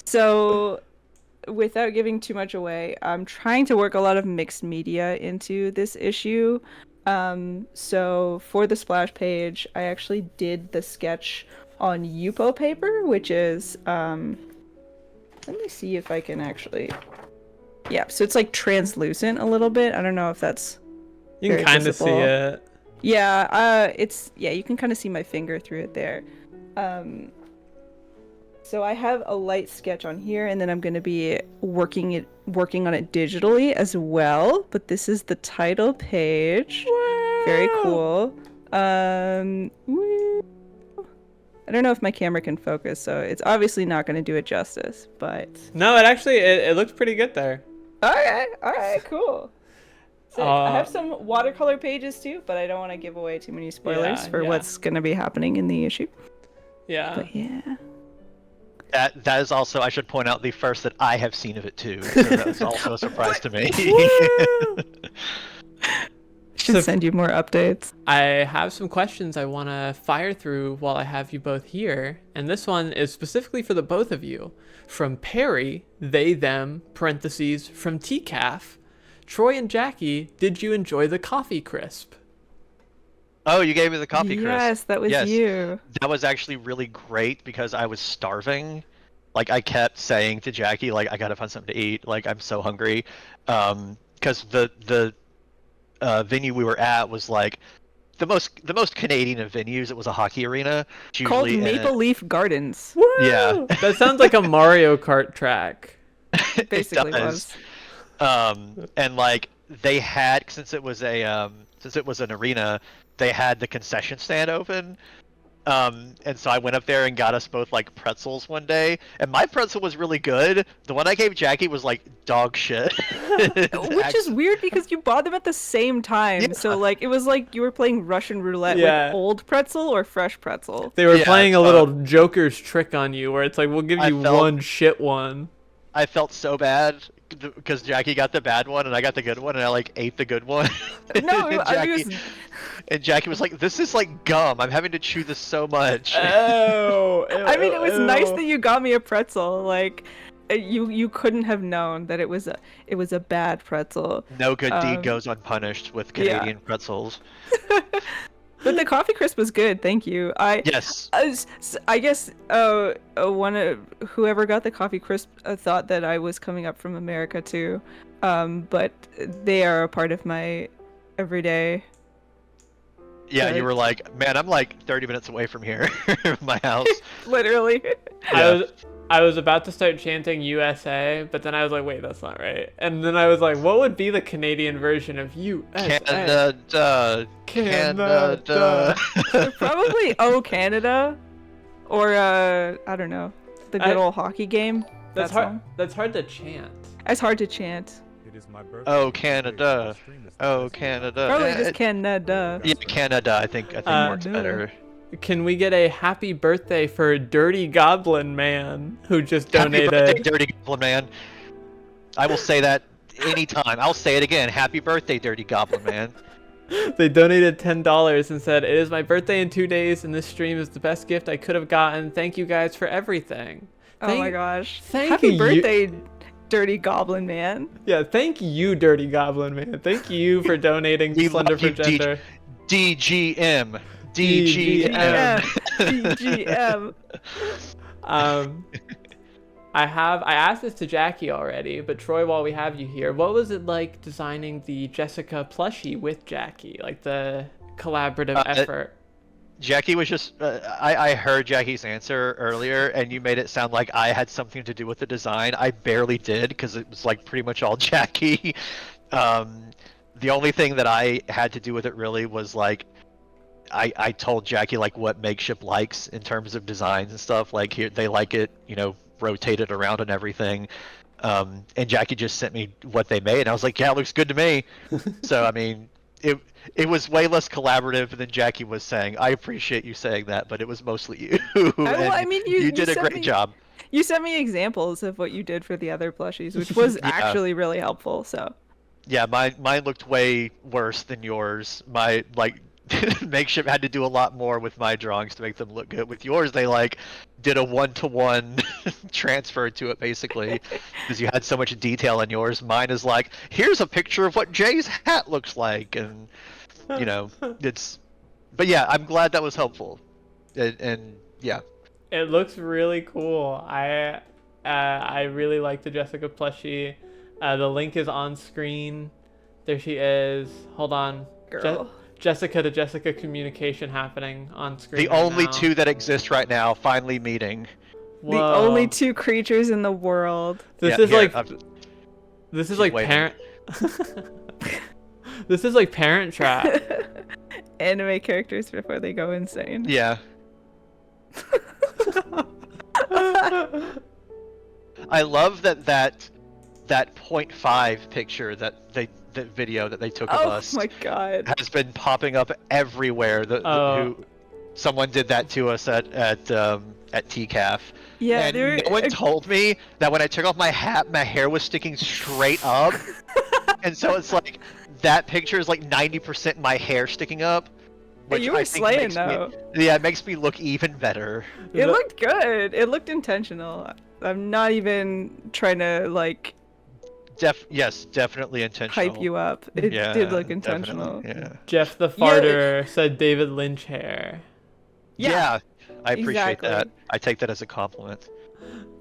So without giving too much away, I'm trying to work a lot of mixed media into this issue. So for the splash page, I actually did the sketch on Yupo paper, which is let me see if I can actually. Yeah, so it's like translucent a little bit. I don't know if that's You can very kind of see visible. it. Yeah, you can kind of see my finger through it there. Um, so I have a light sketch on here, and then I'm going to be working on it digitally as well. But this is the title page. Very Woo! cool. Woo. I don't know if my camera can focus, so it's obviously not going to do it justice. But No, it actually it looks pretty good there. all right, cool. Sick. I have some watercolor pages too, but I don't want to give away too many spoilers Yeah, for yeah. what's going to be happening in the issue. Yeah. But yeah. That is also, I should point out, the first that I have seen of it too. So that was also a surprise to me. Should So- send you more updates. I have some questions I want to fire through while I have you both here, and this one is specifically for the both of you. From Perry, they, them, parentheses, from TCAF, Troy and Jackie, did you enjoy the coffee crisp? Oh, you gave me the coffee crisp. Yes, that was Yes. you. That was actually really great because I was starving. Like I kept saying to Jackie, like I gotta find something to eat. Like I'm so hungry. Because the venue we were at was like the most Canadian of venues. It was a hockey arena. It's Called usually in Maple Leaf Gardens. Yeah. That sounds like a Mario Kart track. It Basically does. was. And like they had, since it was an arena, they had the concession stand open. And so I went up there and got us both like pretzels one day, and my pretzel was really good. The one I gave Jackie was like dog shit. Which is weird because you bought them at the same time. Yeah. So like it was like you were playing Russian roulette Yeah. with old pretzel or fresh pretzel. They were Yeah, playing a so- little Joker's trick on you, where it's like, we'll give I you felt- one shit one. I felt so bad because Jackie got the bad one and I got the good one, and I like ate the good one. No, and, I mean, Jackie, and Jackie was like, "This is like gum. I'm having to chew this so much." Oh, I mean, it was nice that you got me a pretzel. Like, you couldn't have known that it was a bad pretzel. No good deed Um, goes unpunished with yeah. Canadian pretzels. But the coffee crisp was good. Thank you. Yes. I guess whoever got the coffee crisp thought that I was coming up from America too. But they are a part of my everyday. Yeah, you Right. were like, "Man, I'm like 30 minutes away from here, my house." Literally. I was about to start chanting USA, but then I was like, wait, that's not right. And then I was like, what would be the Canadian version of USA? Canada, Canada. Probably Oh Canada, or I don't know, the good old hockey game. That's that hard. song. That's hard to chant. It's hard to chant. It is my birthday. Oh, Canada. Oh, Canada. Probably Eh, just Canada. Yeah, Canada. I think works no. better. Can we get a happy birthday for Dirty Goblin Man who just Happy birthday, donated? Dirty Goblin Man. I will say that anytime. I'll say it again. Happy birthday, Dirty Goblin Man. They donated $10 and said, "It is my birthday in 2 days, and this stream is the best gift I could have gotten. Thank you guys for everything." Oh my gosh. thank Happy you. birthday, Dirty Goblin Man. Yeah, thank you, Dirty Goblin Man. Thank you for donating We Slender love for you, Gender. DGM. DGM. Yeah. DGM. I asked this to Jackie already, but Troy, while we have you here, what was it like designing the Jessica plushie with Jackie? Like the collaborative effort? Jackie was just. I heard Jackie's answer earlier, and you made it sound like I had something to do with the design. I barely did because it was like pretty much all Jackie. The only thing that I had to do with it really was like. I told Jackie like what Makeshift likes in terms of designs and stuff. Like here they like it, rotated around and everything. And Jackie just sent me what they made, and I was like, yeah, it looks good to me. So I mean, it was way less collaborative than Jackie was saying. I appreciate you saying that, but it was mostly you. Well, I mean, you did a sent great me- job. You sent me examples of what you did for the other plushies, which was Yeah. actually really helpful. So Yeah, mine looked way worse than yours. My like makeshift had to do a lot more with my drawings to make them look good. With yours, they like did a one-to-one transfer to it basically, because you had so much detail in yours. Mine is like, here's a picture of what Jay's hat looks like, and you know, it's. But yeah, I'm glad that was helpful, and yeah. It looks really cool. I really like the Jessica plushie. The link is on screen. There she is. Hold on. Girl. Jessica to Jessica communication happening on screen. The right only now. two that exist right now finally meeting. The Whoa. only two creatures in the world. This Yeah, is here, like I'm- this is keep like waiting. parent. This is like Parent Trap. Anime characters before they go insane. Yeah. I love that 0.5 picture that video that they took of Oh us my god. has been popping up everywhere. Oh. Someone did that to us at TCAF. Yeah, and there no one told me that when I took off my hat, my hair was sticking straight up. And so it's like that picture is like 90% my hair sticking up. Which you were I think slaying makes though. Yeah, it makes me look even better. It looked good. It looked intentional. I'm not even trying to like Yes, definitely intentional. hype you up. It Yeah, did look intentional. definitely, Yeah. Jeff the farter said David Lynch hair. Yeah, I appreciate exactly. that. I take that as a compliment.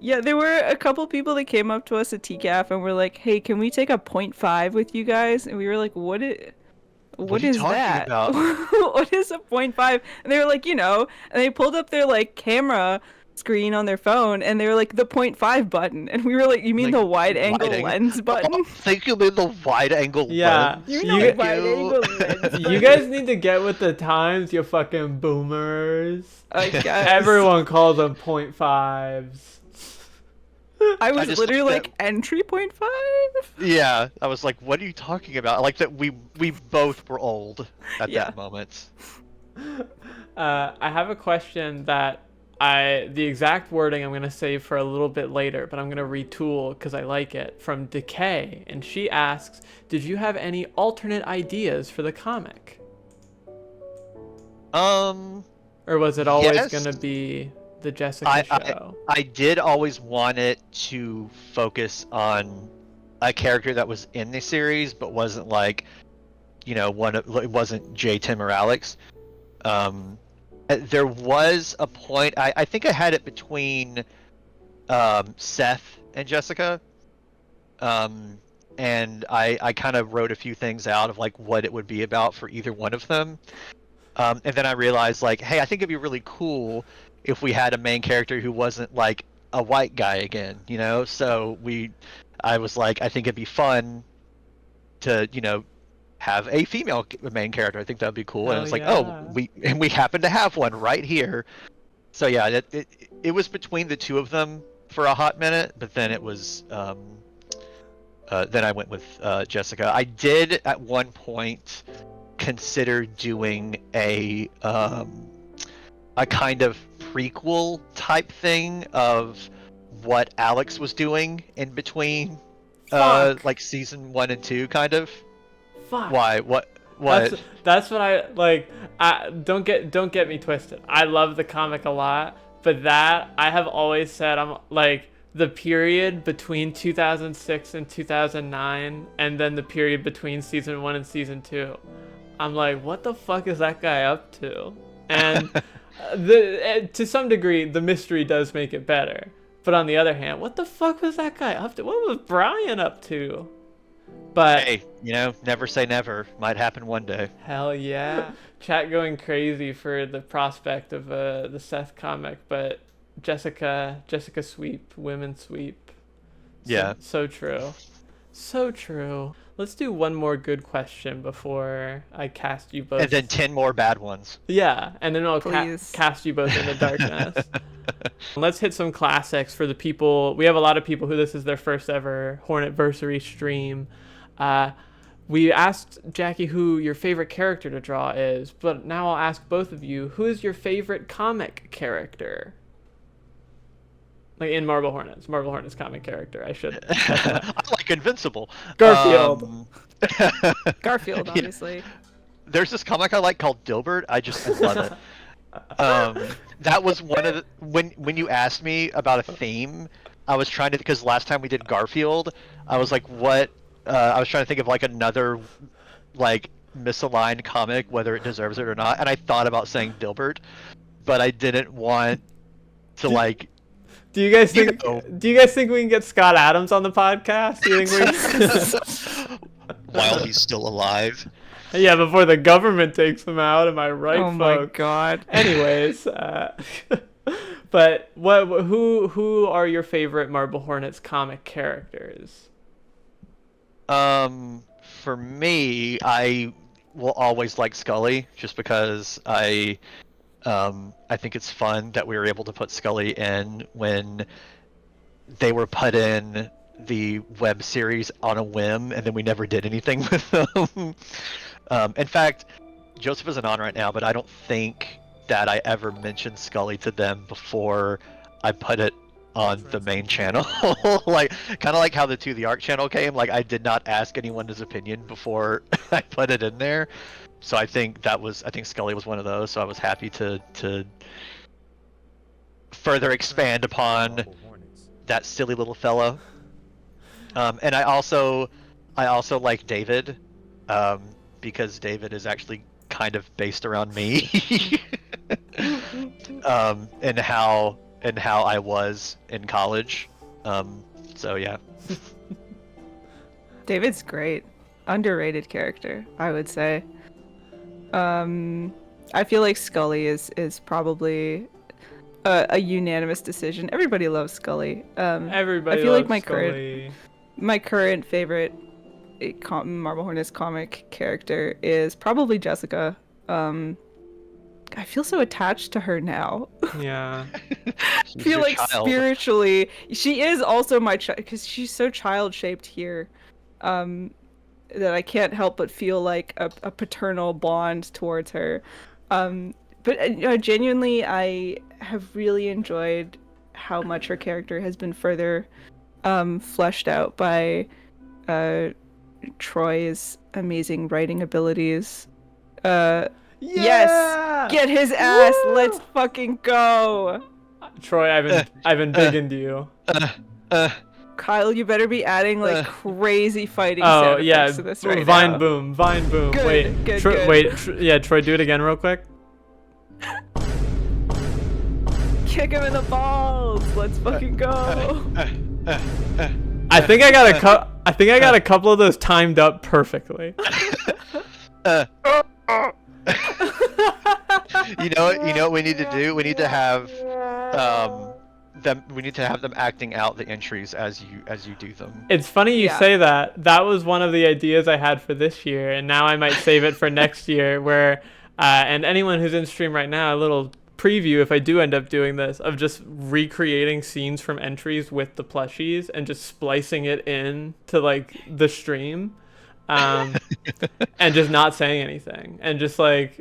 Yeah, there were a couple people that came up to us at TCAF and were like, "Hey, can we take a 0.5 with you guys?" And we were like, What What are you is talking that? about?" What is a 0.5? And they were like, and they pulled up their like camera screen on their phone and they were like the 0.5 button. And we were like, "You mean Like, the wide angle wide lens button?" Oh, think you mean the wide angle Yeah. lens? You You know get- wide angle lens. You guys need to get with the times, you fucking boomers. I guess. Everyone calls them 0.5s. I was just literally like like entry 0.5. Yeah, I was like, what are you talking about? Like that we both were old at Yeah. that moment. I have a question that the exact wording I'm going to save for a little bit later, but I'm going to retool because I like it, from Decay. And she asks, did you have any alternate ideas for the comic? Or was it always Yes. going to be the Jessica show? I did always want it to focus on a character that was in the series, but wasn't like, it wasn't J, Tim, or Alex. There was a point, I think I had it between Seth and Jessica. And I kind of wrote a few things out of like what it would be about for either one of them. And then I realized like, hey, I think it'd be really cool if we had a main character who wasn't like a white guy again, So I was like, I think it'd be fun to, have a female main character. I think that'd be cool. And Hell it's like, yeah. we happen to have one right here. So yeah, it was between the two of them for a hot minute, but then it was then I went with Jessica. I did at one point consider doing a kind of prequel type thing of what Alex was doing in between Fuck. like season 1 and 2 kind of. Fuck. Why? What? That's what I like. Don't get me twisted. I love the comic a lot, but that I have always said, I'm like, the period between 2006 and 2009, and then the period between season 1 and season 2. I'm like, what the fuck is that guy up to? And to some degree, the mystery does make it better. But on the other hand, what the fuck was that guy up to? What was Brian up to? But Hey, never say never. Might happen one day. hell yeah. Chat going crazy for the prospect of the Seth comic, but Jessica sweep, women sweep. Yeah. So true. So true. Let's do one more good question before I cast you both. And then 10 more bad ones. Yeah, and then I'll Please. cast you both into darkness. Let's hit some classics for the people. We have a lot of people who this is their first ever Hornetversary stream. We asked Jackie who your favorite character to draw is, but now I'll ask both of you, who is your favorite comic character? Like in Marble Hornets comic character. I should I like Invincible. Garfield. Garfield, Yeah. obviously. There's this comic I like called Dilbert. I love it. That was one of the when you asked me about a theme, I was trying to, because last time we did Garfield, I was like, what? I was trying to think of like another like misaligned comic, whether it deserves it or not, and I thought about saying Dilbert, but I didn't want to like. Do you guys You think? know. Do you guys think we can get Scott Adams on the podcast? Do you think While he's still alive. yeah, before the government takes him out. Am I right, Oh my folks? god. Anyways, but who are your favorite Marble Hornets comic characters? For me, I will always like Scully, just because I think it's fun that we were able to put Scully in when they were put in the web series on a whim, and then we never did anything with them. In fact, Joseph isn't on right now, but I don't think that I ever mentioned Scully to them before I put it on the main channel. Like, kind of like how the Arc channel came. Like, I did not ask anyone his opinion before I put it in there. So I think Scully was one of those. So I was happy to further expand upon that silly little fellow. And I also like David, because David is actually kind of based around me, and how I was in college. So yeah. David's great. Underrated character, I would say. I feel like Scully is probably a unanimous decision. Everybody loves Scully. Everybody. I feel like loves Scully. my current favorite Marble Hornets comic character is probably Jessica. I feel so attached to her now. Yeah. I feel like spiritually, she is also my child, because she's so child-shaped here, that I can't help but feel like a paternal bond towards her. But genuinely, I have really enjoyed how much her character has been further fleshed out by Troy's amazing writing abilities. Yes! Get his ass! Woo! Let's fucking go! Troy, I've been big into you. Kyle, you better be adding like crazy fighting Oh sound yeah, effects to this right Vine now. boom, Vine boom. Good, wait, good, Troy, good. wait, yeah, Troy, do it again real quick. Kick him in the balls! Let's fucking go! I think I got a couple of those timed up perfectly. You know what we need to do? We need to have them acting out the entries as you do them. It's funny you Yeah. say that. That was one of the ideas I had for this year, and now I might save it for next year. Where, and anyone who's in stream right now, a little preview if I do end up doing this, of just recreating scenes from entries with the plushies and just splicing it in to like the stream, and just not saying anything, and just like,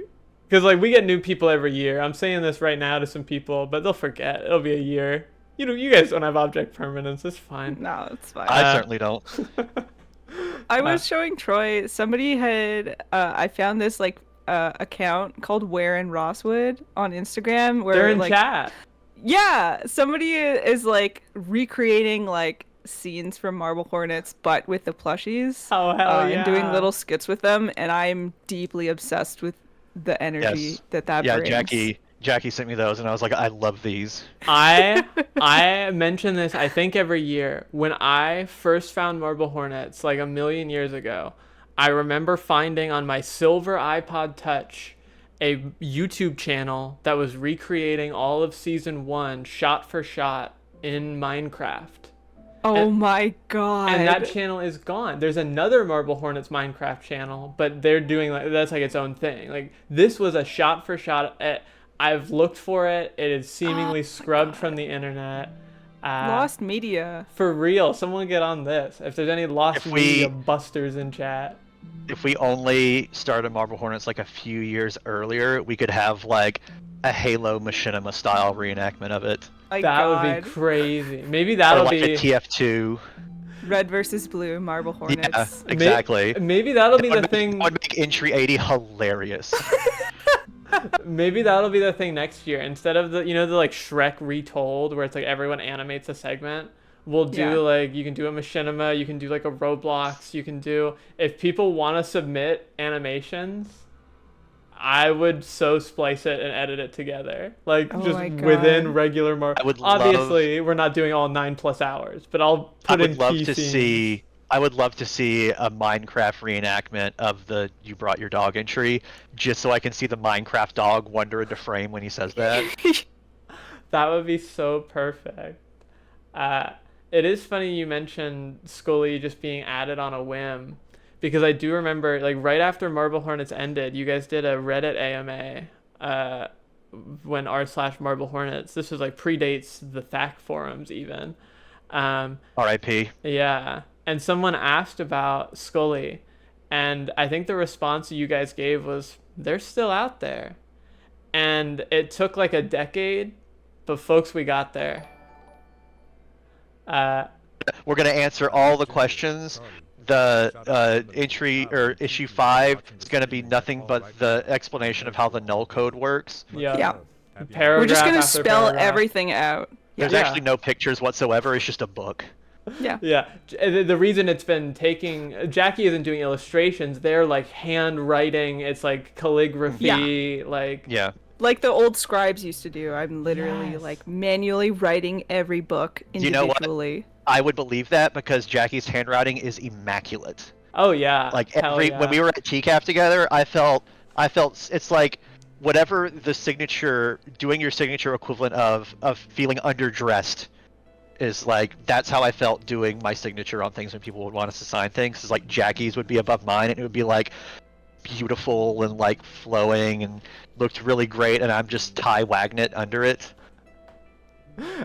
because like we get new people every year. I'm saying this right now to some people, but they'll forget. It'll be a year. You guys don't have object permanence. It's fine. No, it's fine. I certainly don't. I was showing Troy, somebody had, I found this like account called Where in Rosswood on Instagram, where They're in like, chat. yeah, somebody is like recreating like scenes from Marble Hornets, but with the plushies. Oh hell yeah! And doing little skits with them, and I'm deeply obsessed with the energy Yes. that Yeah, brings. Jackie sent me those, and I was like, I love these. I mention this I think every year. When I first found Marble Hornets like a million years ago, I remember finding on my silver iPod Touch a YouTube channel that was recreating all of season 1 shot for shot in Minecraft. Oh my god. And that channel is gone. There's another Marble Hornets Minecraft channel, but they're doing that's like its own thing. Like this was a shot for shot. I've looked for it. It is seemingly scrubbed from the internet. Lost media. For real, someone get on this. If there's any lost media busters in chat. If we only started Marble Hornets like a few years earlier, we could have like a Halo Machinima style reenactment of it. my That would god. be crazy. Maybe Or that'll like be a TF2. Red versus blue, Marble Yeah, Hornets. exactly. Maybe that'll be the That thing. would make entry 80 hilarious. Maybe that'll be the thing next year. Instead of the the like Shrek retold where it's like everyone animates a segment, we'll do Yeah. like you can do a machinima, you can do like a Roblox, you can do if people want to submit animations, I would so splice it and edit it together. Like Oh just my God. within regular I would obviously we're not doing all 9+ hours, but I'll I put would in love key to scenes. see. I would love to see a Minecraft reenactment of the "You brought your dog" entry, just so I can see the Minecraft dog wander into frame when he says that. That would be so perfect. It is funny you mentioned Scully just being added on a whim, because I do remember like right after Marble Hornets ended, you guys did a Reddit AMA when r/Marble Hornets. This was like predates the THAC forums even. R.I.P. Yeah, and someone asked about Scully, and I think the response you guys gave was they're still out there, and it took like a decade, but folks, we got there. We're gonna answer all the questions. The entry or issue 5 is gonna be nothing but the explanation of how the null code works. Yeah. Yeah. Paragraph We're just gonna after spell paragraph. everything out. There's Yeah. actually no pictures whatsoever. It's just a book. Yeah. Yeah, the reason it's been taking Jackie isn't doing illustrations. They're like handwriting. It's like calligraphy. Like Yeah. Like the old scribes used to do. I'm literally Yes. like manually writing every book You know what? individually. I would believe that because Jackie's handwriting is immaculate. oh yeah, Like hell every yeah. when we were at TCAF together, I felt it's like whatever the signature, doing your signature equivalent of feeling underdressed is like, that's how I felt doing my signature on things when people would want us to sign things. Is like Jackie's would be above mine and it would be like beautiful and like flowing and looked really great, and I'm just Ty Wagner under it.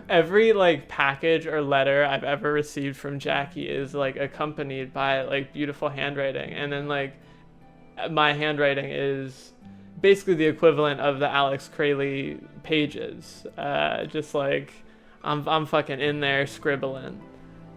Every like package or letter I've ever received from Jackie is like accompanied by like beautiful handwriting, and then like my handwriting is basically the equivalent of the Alex Crayley pages. Just like I'm fucking in there scribbling.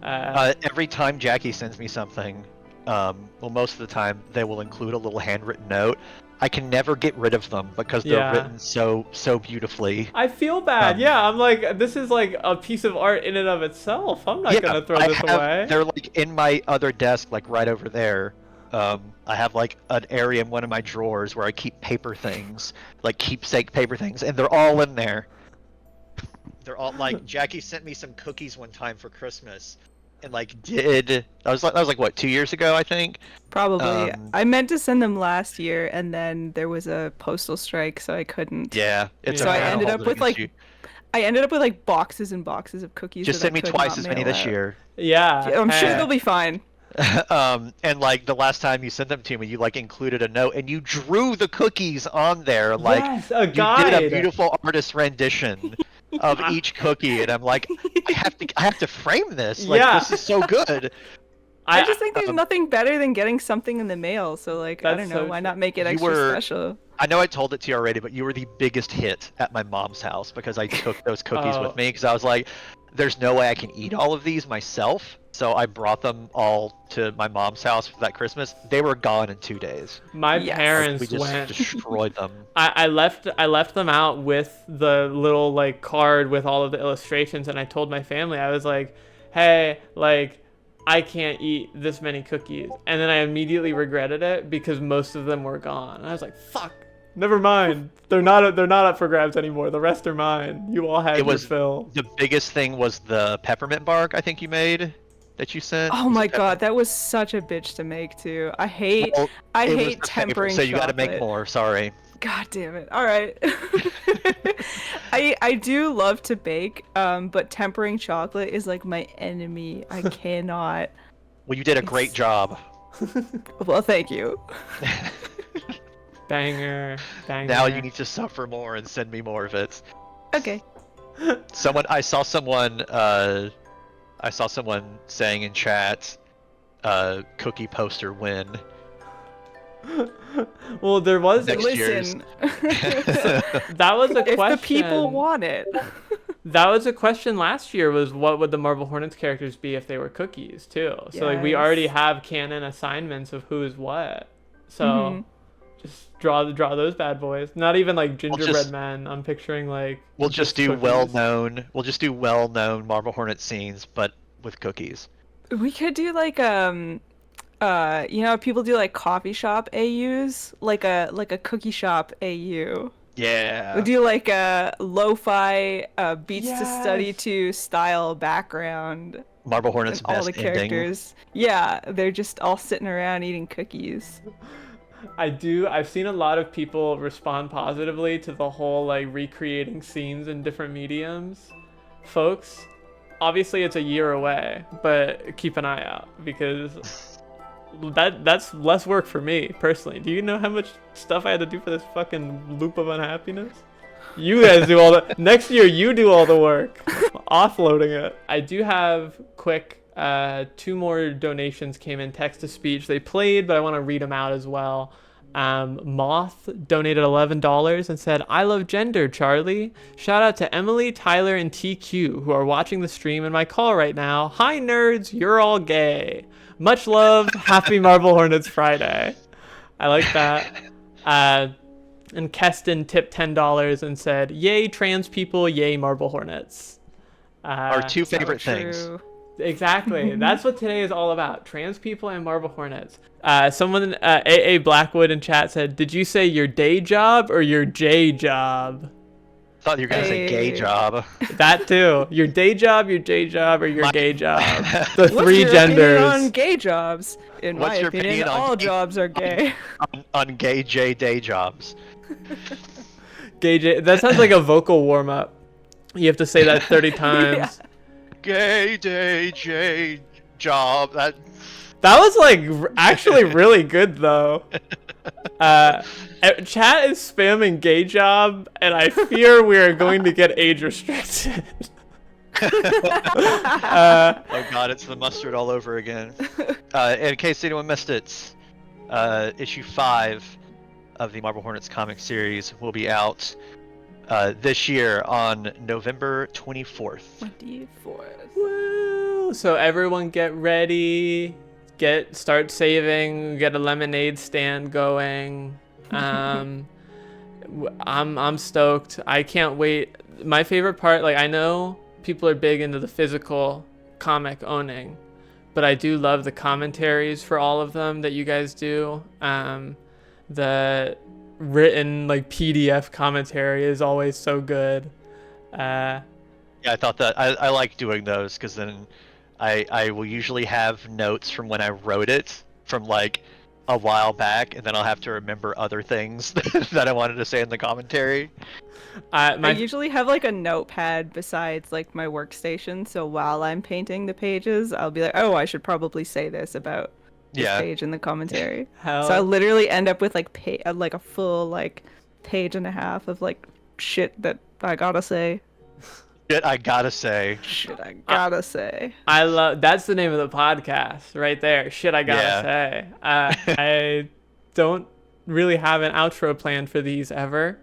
Every time Jackie sends me something, well, most of the time they will include a little handwritten note. I can never get rid of them because they're Yeah. written so beautifully. I feel bad. Yeah, I'm like, this is like a piece of art in and of itself. I'm not gonna throw this away. They're like in my other desk, like right over there. I have like an area in one of my drawers where I keep paper things, like keepsake paper things, and they're all in there. They're all like, Jackie sent me some cookies one time for Christmas, and like that was like what, 2 years ago, I think. Probably. I meant to send them last year, and then there was a postal strike, so I couldn't. Yeah, it's So okay, I I'll ended hold up it with, against like, you. I ended up with like boxes and boxes of cookies. Just that send I me could twice not as many mail this out. year. Yeah. Yeah, I'm sure hey. they'll be fine. And like the last time you sent them to me, you like included a note and you drew the cookies on there, like Yes, a you guide. did a beautiful artist rendition of each cookie, and I'm like, I have to frame this. Like, Yeah. this is so good. I just think there's nothing better than getting something in the mail. So like, I That's don't know, so why true. not make it You extra were- special? I know I told it to you already, but you were the biggest hit at my mom's house because I took those cookies Oh. with me because I was like, there's no way I can eat all of these myself. So I brought them all to my mom's house for that Christmas. They were gone in 2 days. My Yes. parents We just went. destroyed them. I left them out with the little like card with all of the illustrations, and I told my family, I was like, hey, like, I can't eat this many cookies, and then I immediately regretted it because most of them were gone. And I was like, fuck, never mind. They're not up for grabs anymore. The rest are mine. You all had It your was- fill. The biggest thing was the peppermint bark I think you made that you sent. Oh my god, that was such a bitch to make too. I hate Well, I it was hate the favorite, tempering so you got to make chocolate. more. Sorry. God damn it. All right. I do love to bake, but tempering chocolate is like my enemy. I cannot. Well, you did a great It's- job. Well, thank you. Banger. Now you need to suffer more and send me more of it. Okay. I saw someone saying in chat, cookie poster win. Well, there was Next year's. Listen. that was a if question. the people want it. That was a question last year, was what would the Marble Hornets characters be if they were cookies too? So like we already Yes. have canon assignments of who's what. So Mhm. just draw those bad boys. Not even like gingerbread just- men. I'm picturing like We'll just do cookies. well-known Marble Hornet scenes, but with cookies. We could do like you know, people do like coffee shop AUs, like a cookie shop AU. Yeah. We do like a lo-fi beats to study Yes. to style background, Marble Hornet's and all best the ending. characters. Yeah, they're just all sitting around eating cookies. I've seen a lot of people respond positively to the whole like recreating scenes in different mediums. Folks, obviously it's a year away, but keep an eye out because that's less work for me personally. Do you know how much stuff I had to do for this fucking loop of unhappiness? You guys do all the next year. You do all the work, offloading it. I do have quick. 2 more donations came in text to speech. They played, but I want to read them out as well. Moth donated $11 and said, "I love gender, Charlie. Shout out to Emily, Tyler, and TQ who are watching the stream in my call right now. Hi nerds, you're all gay. Much love. Happy Marble Hornets Friday." I like that. And Keston tipped $10 and said, "Yay trans people, yay Marble Hornets." Our two So favorite things. true. Exactly. That's what today is all about. Trans people and Marble Hornets. Someone, AA Blackwood in chat said, "Did you say your day job or your J job?" Thought you were gonna say gay Hey. job. That too. Your day job, your J job, or your My- gay job. The What's 3 your opinion genders. on gay jobs? In What's my your opinion, opinion on all gay- jobs are gay. on gay J day jobs. Gay J. That sounds like a vocal warm up. You have to say that 30 times. Gay day J job. That That was like actually really good though. Chat is spamming gay job, and I fear we are going to get age restricted. oh god, it's the mustard all over again. In case anyone missed it, issue 5 of the Marble Hornets comic series will be out this year on November 24th. 24th. Woo! So everyone get ready. Start saving. Get a lemonade stand going. I'm stoked. I can't wait. My favorite part, like I know people are big into the physical comic owning, but I do love the commentaries for all of them that you guys do. The written like PDF commentary is always so good. Yeah, I thought that I like doing those because then I will usually have notes from when I wrote it from like a while back, and then I'll have to remember other things that I wanted to say in the commentary. I usually have like a notepad besides like my workstation, so while I'm painting the pages, I'll be like, oh, I should probably say this about this Yeah. page in the commentary. Hell, So I literally end up with like like a full like page and a half of like shit that I gotta say. Shit, I gotta say. Shit I gotta say. I love that's the name of the podcast right there. Shit, I gotta Yeah. say. I don't really have an outro plan for these ever,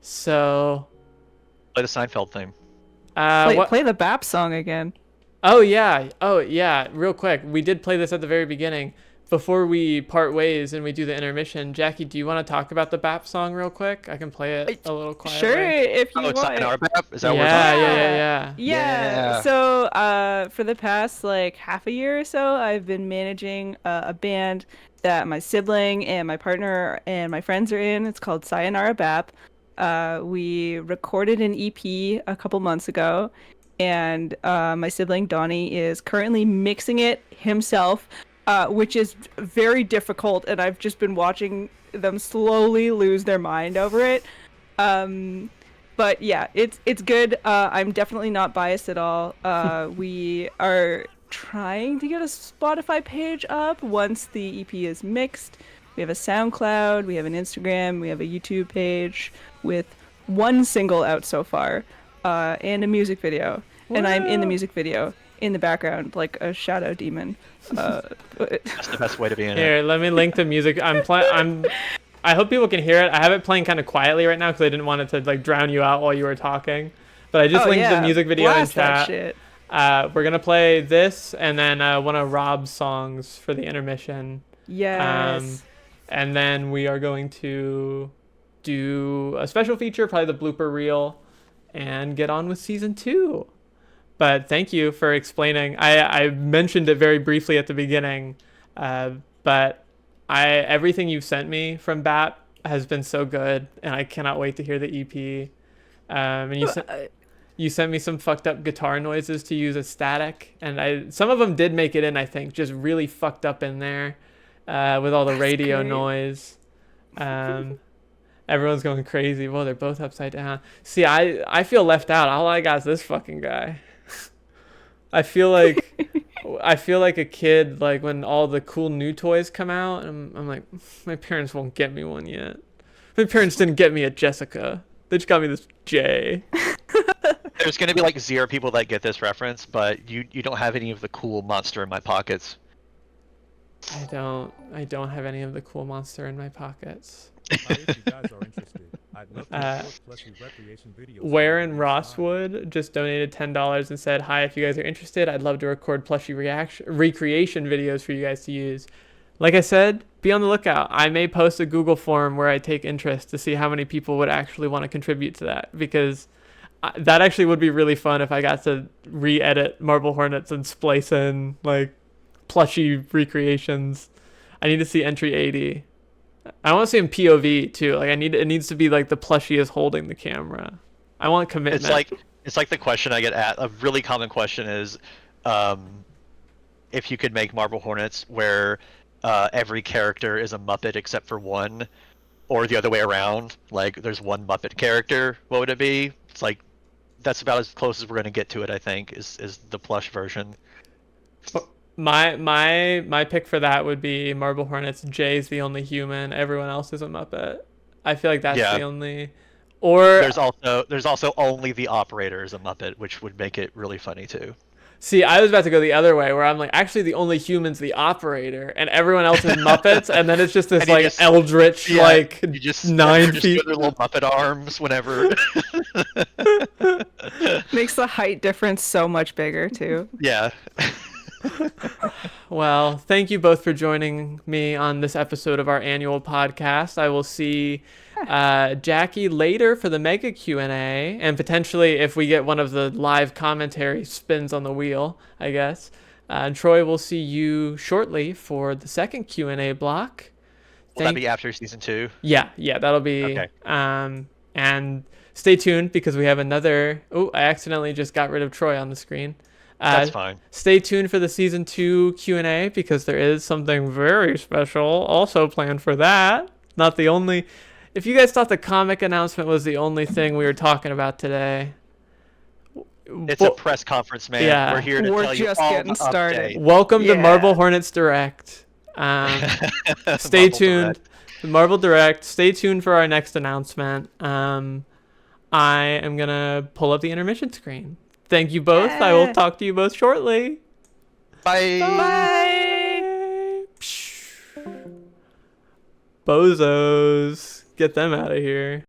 so Play the Seinfeld theme. Play the BAP song again. Oh yeah. Real quick, we did play this at the very beginning. Before we part ways and we do the intermission, Jackie, do you want to talk about the BAP song real quick? I can play it a little quietly. Sure, if you Oh, it's want. not our BAP? Is that what we're Yeah, talking yeah. Yeah. So, for the past like half a year or so, I've been managing a band that my sibling and my partner and my friends are in. It's called Sayonara Bap. We recorded an EP a couple months ago, and my sibling Donnie is currently mixing it himself, which is very difficult, and I've just been watching them slowly lose their mind over it. But yeah, it's good. I'm definitely not biased at all. We are trying to get a Spotify page up once the EP is mixed. We have a SoundCloud, we have an Instagram, we have a YouTube page with one single out so far, and a music video. And I'm in the music video in the background like a shadow demon. That's the best way to be in it. Here, let me link the music. I hope people can hear it. I have it playing kind of quietly right now because I didn't want it to like drown you out while you were talking. but I just Oh linked the yeah, music video in blast that chat. shit. We're gonna play this and then one of Rob's songs for the intermission. Um, Yes. and then we are going to do a special feature, probably the blooper reel, and get on with season 2. But thank you for explaining. I mentioned it very briefly at the beginning, but everything you've sent me from BAP has been so good, and I cannot wait to hear the EP. And you sent me some fucked up guitar noises to use as static, and some of them did make it in. I think just really fucked up in there, with all the That's radio great. noise. Everyone's going crazy. Well, they're both upside down. See, I feel left out. All I got is this fucking guy. I feel like a kid, like when all the cool new toys come out, and I'm like, my parents won't get me one yet. My parents didn't get me a Jessica. They just got me this J. There's gonna be like 0 people that get this reference, but you don't have any of the cool monster in my pockets. I don't have any of the cool monster in my pockets. If you guys are interested, I'd love to record plushy recreation videos. Warren Rosswood just donated $10 and said, "Hi, if you guys are interested, I'd love to record plushy recreation videos for you guys to use." Like I said, be on the lookout. I may post a Google form where I take interest to see how many people would actually want to contribute to that, because that actually would be really fun if I got to re-edit Marble Hornets and splice in like plushy recreations. I need to see entry 80. I want to see him POV too. Like it needs to be like the plushie is holding the camera. I want commitment. It's like the question I get at. A really common question is, if you could make Marble Hornets where every character is a Muppet except for one, or the other way around. Like there's one Muppet character. What would it be? It's like that's about as close as we're gonna get to it. I think is the plush version. My pick for that would be Marble Hornets. Jay's the only human. Everyone else is a Muppet. I feel like that's the only. Or there's also only the operator is a Muppet, which would make it really funny too. See, I was about to go the other way, where I'm like, actually, the only human's the operator, and everyone else is Muppets, and then it's just this like eldritch, like you just 9 just feet. do their little Muppet arms whenever. Makes the height difference so much bigger too. Yeah. Well, thank you both for joining me on this episode of our annual podcast. I will see Jackie later for the mega Q&A, and potentially if we get one of the live commentary spins on the wheel, I guess. And Troy, will see you shortly for the second Q&A block. Will that be after season 2? Yeah, that'll be. Okay. And stay tuned because we have another. Oh, I accidentally just got rid of Troy on the screen. That's fine. Stay tuned for the season 2 Q&A because there is something very special also planned for that. Not the only. If you guys thought the comic announcement was the only thing we were talking about today, it's a press conference, man. Yeah. We're here to tell you just all getting the started. update. Welcome to Yeah. Marble Hornets Direct. Stay tuned. Marble Direct. Stay tuned for our next announcement. I am gonna pull up the intermission screen. Thank you both. I will talk to you both shortly. Bye. Bye. Bozos. Get them out of here.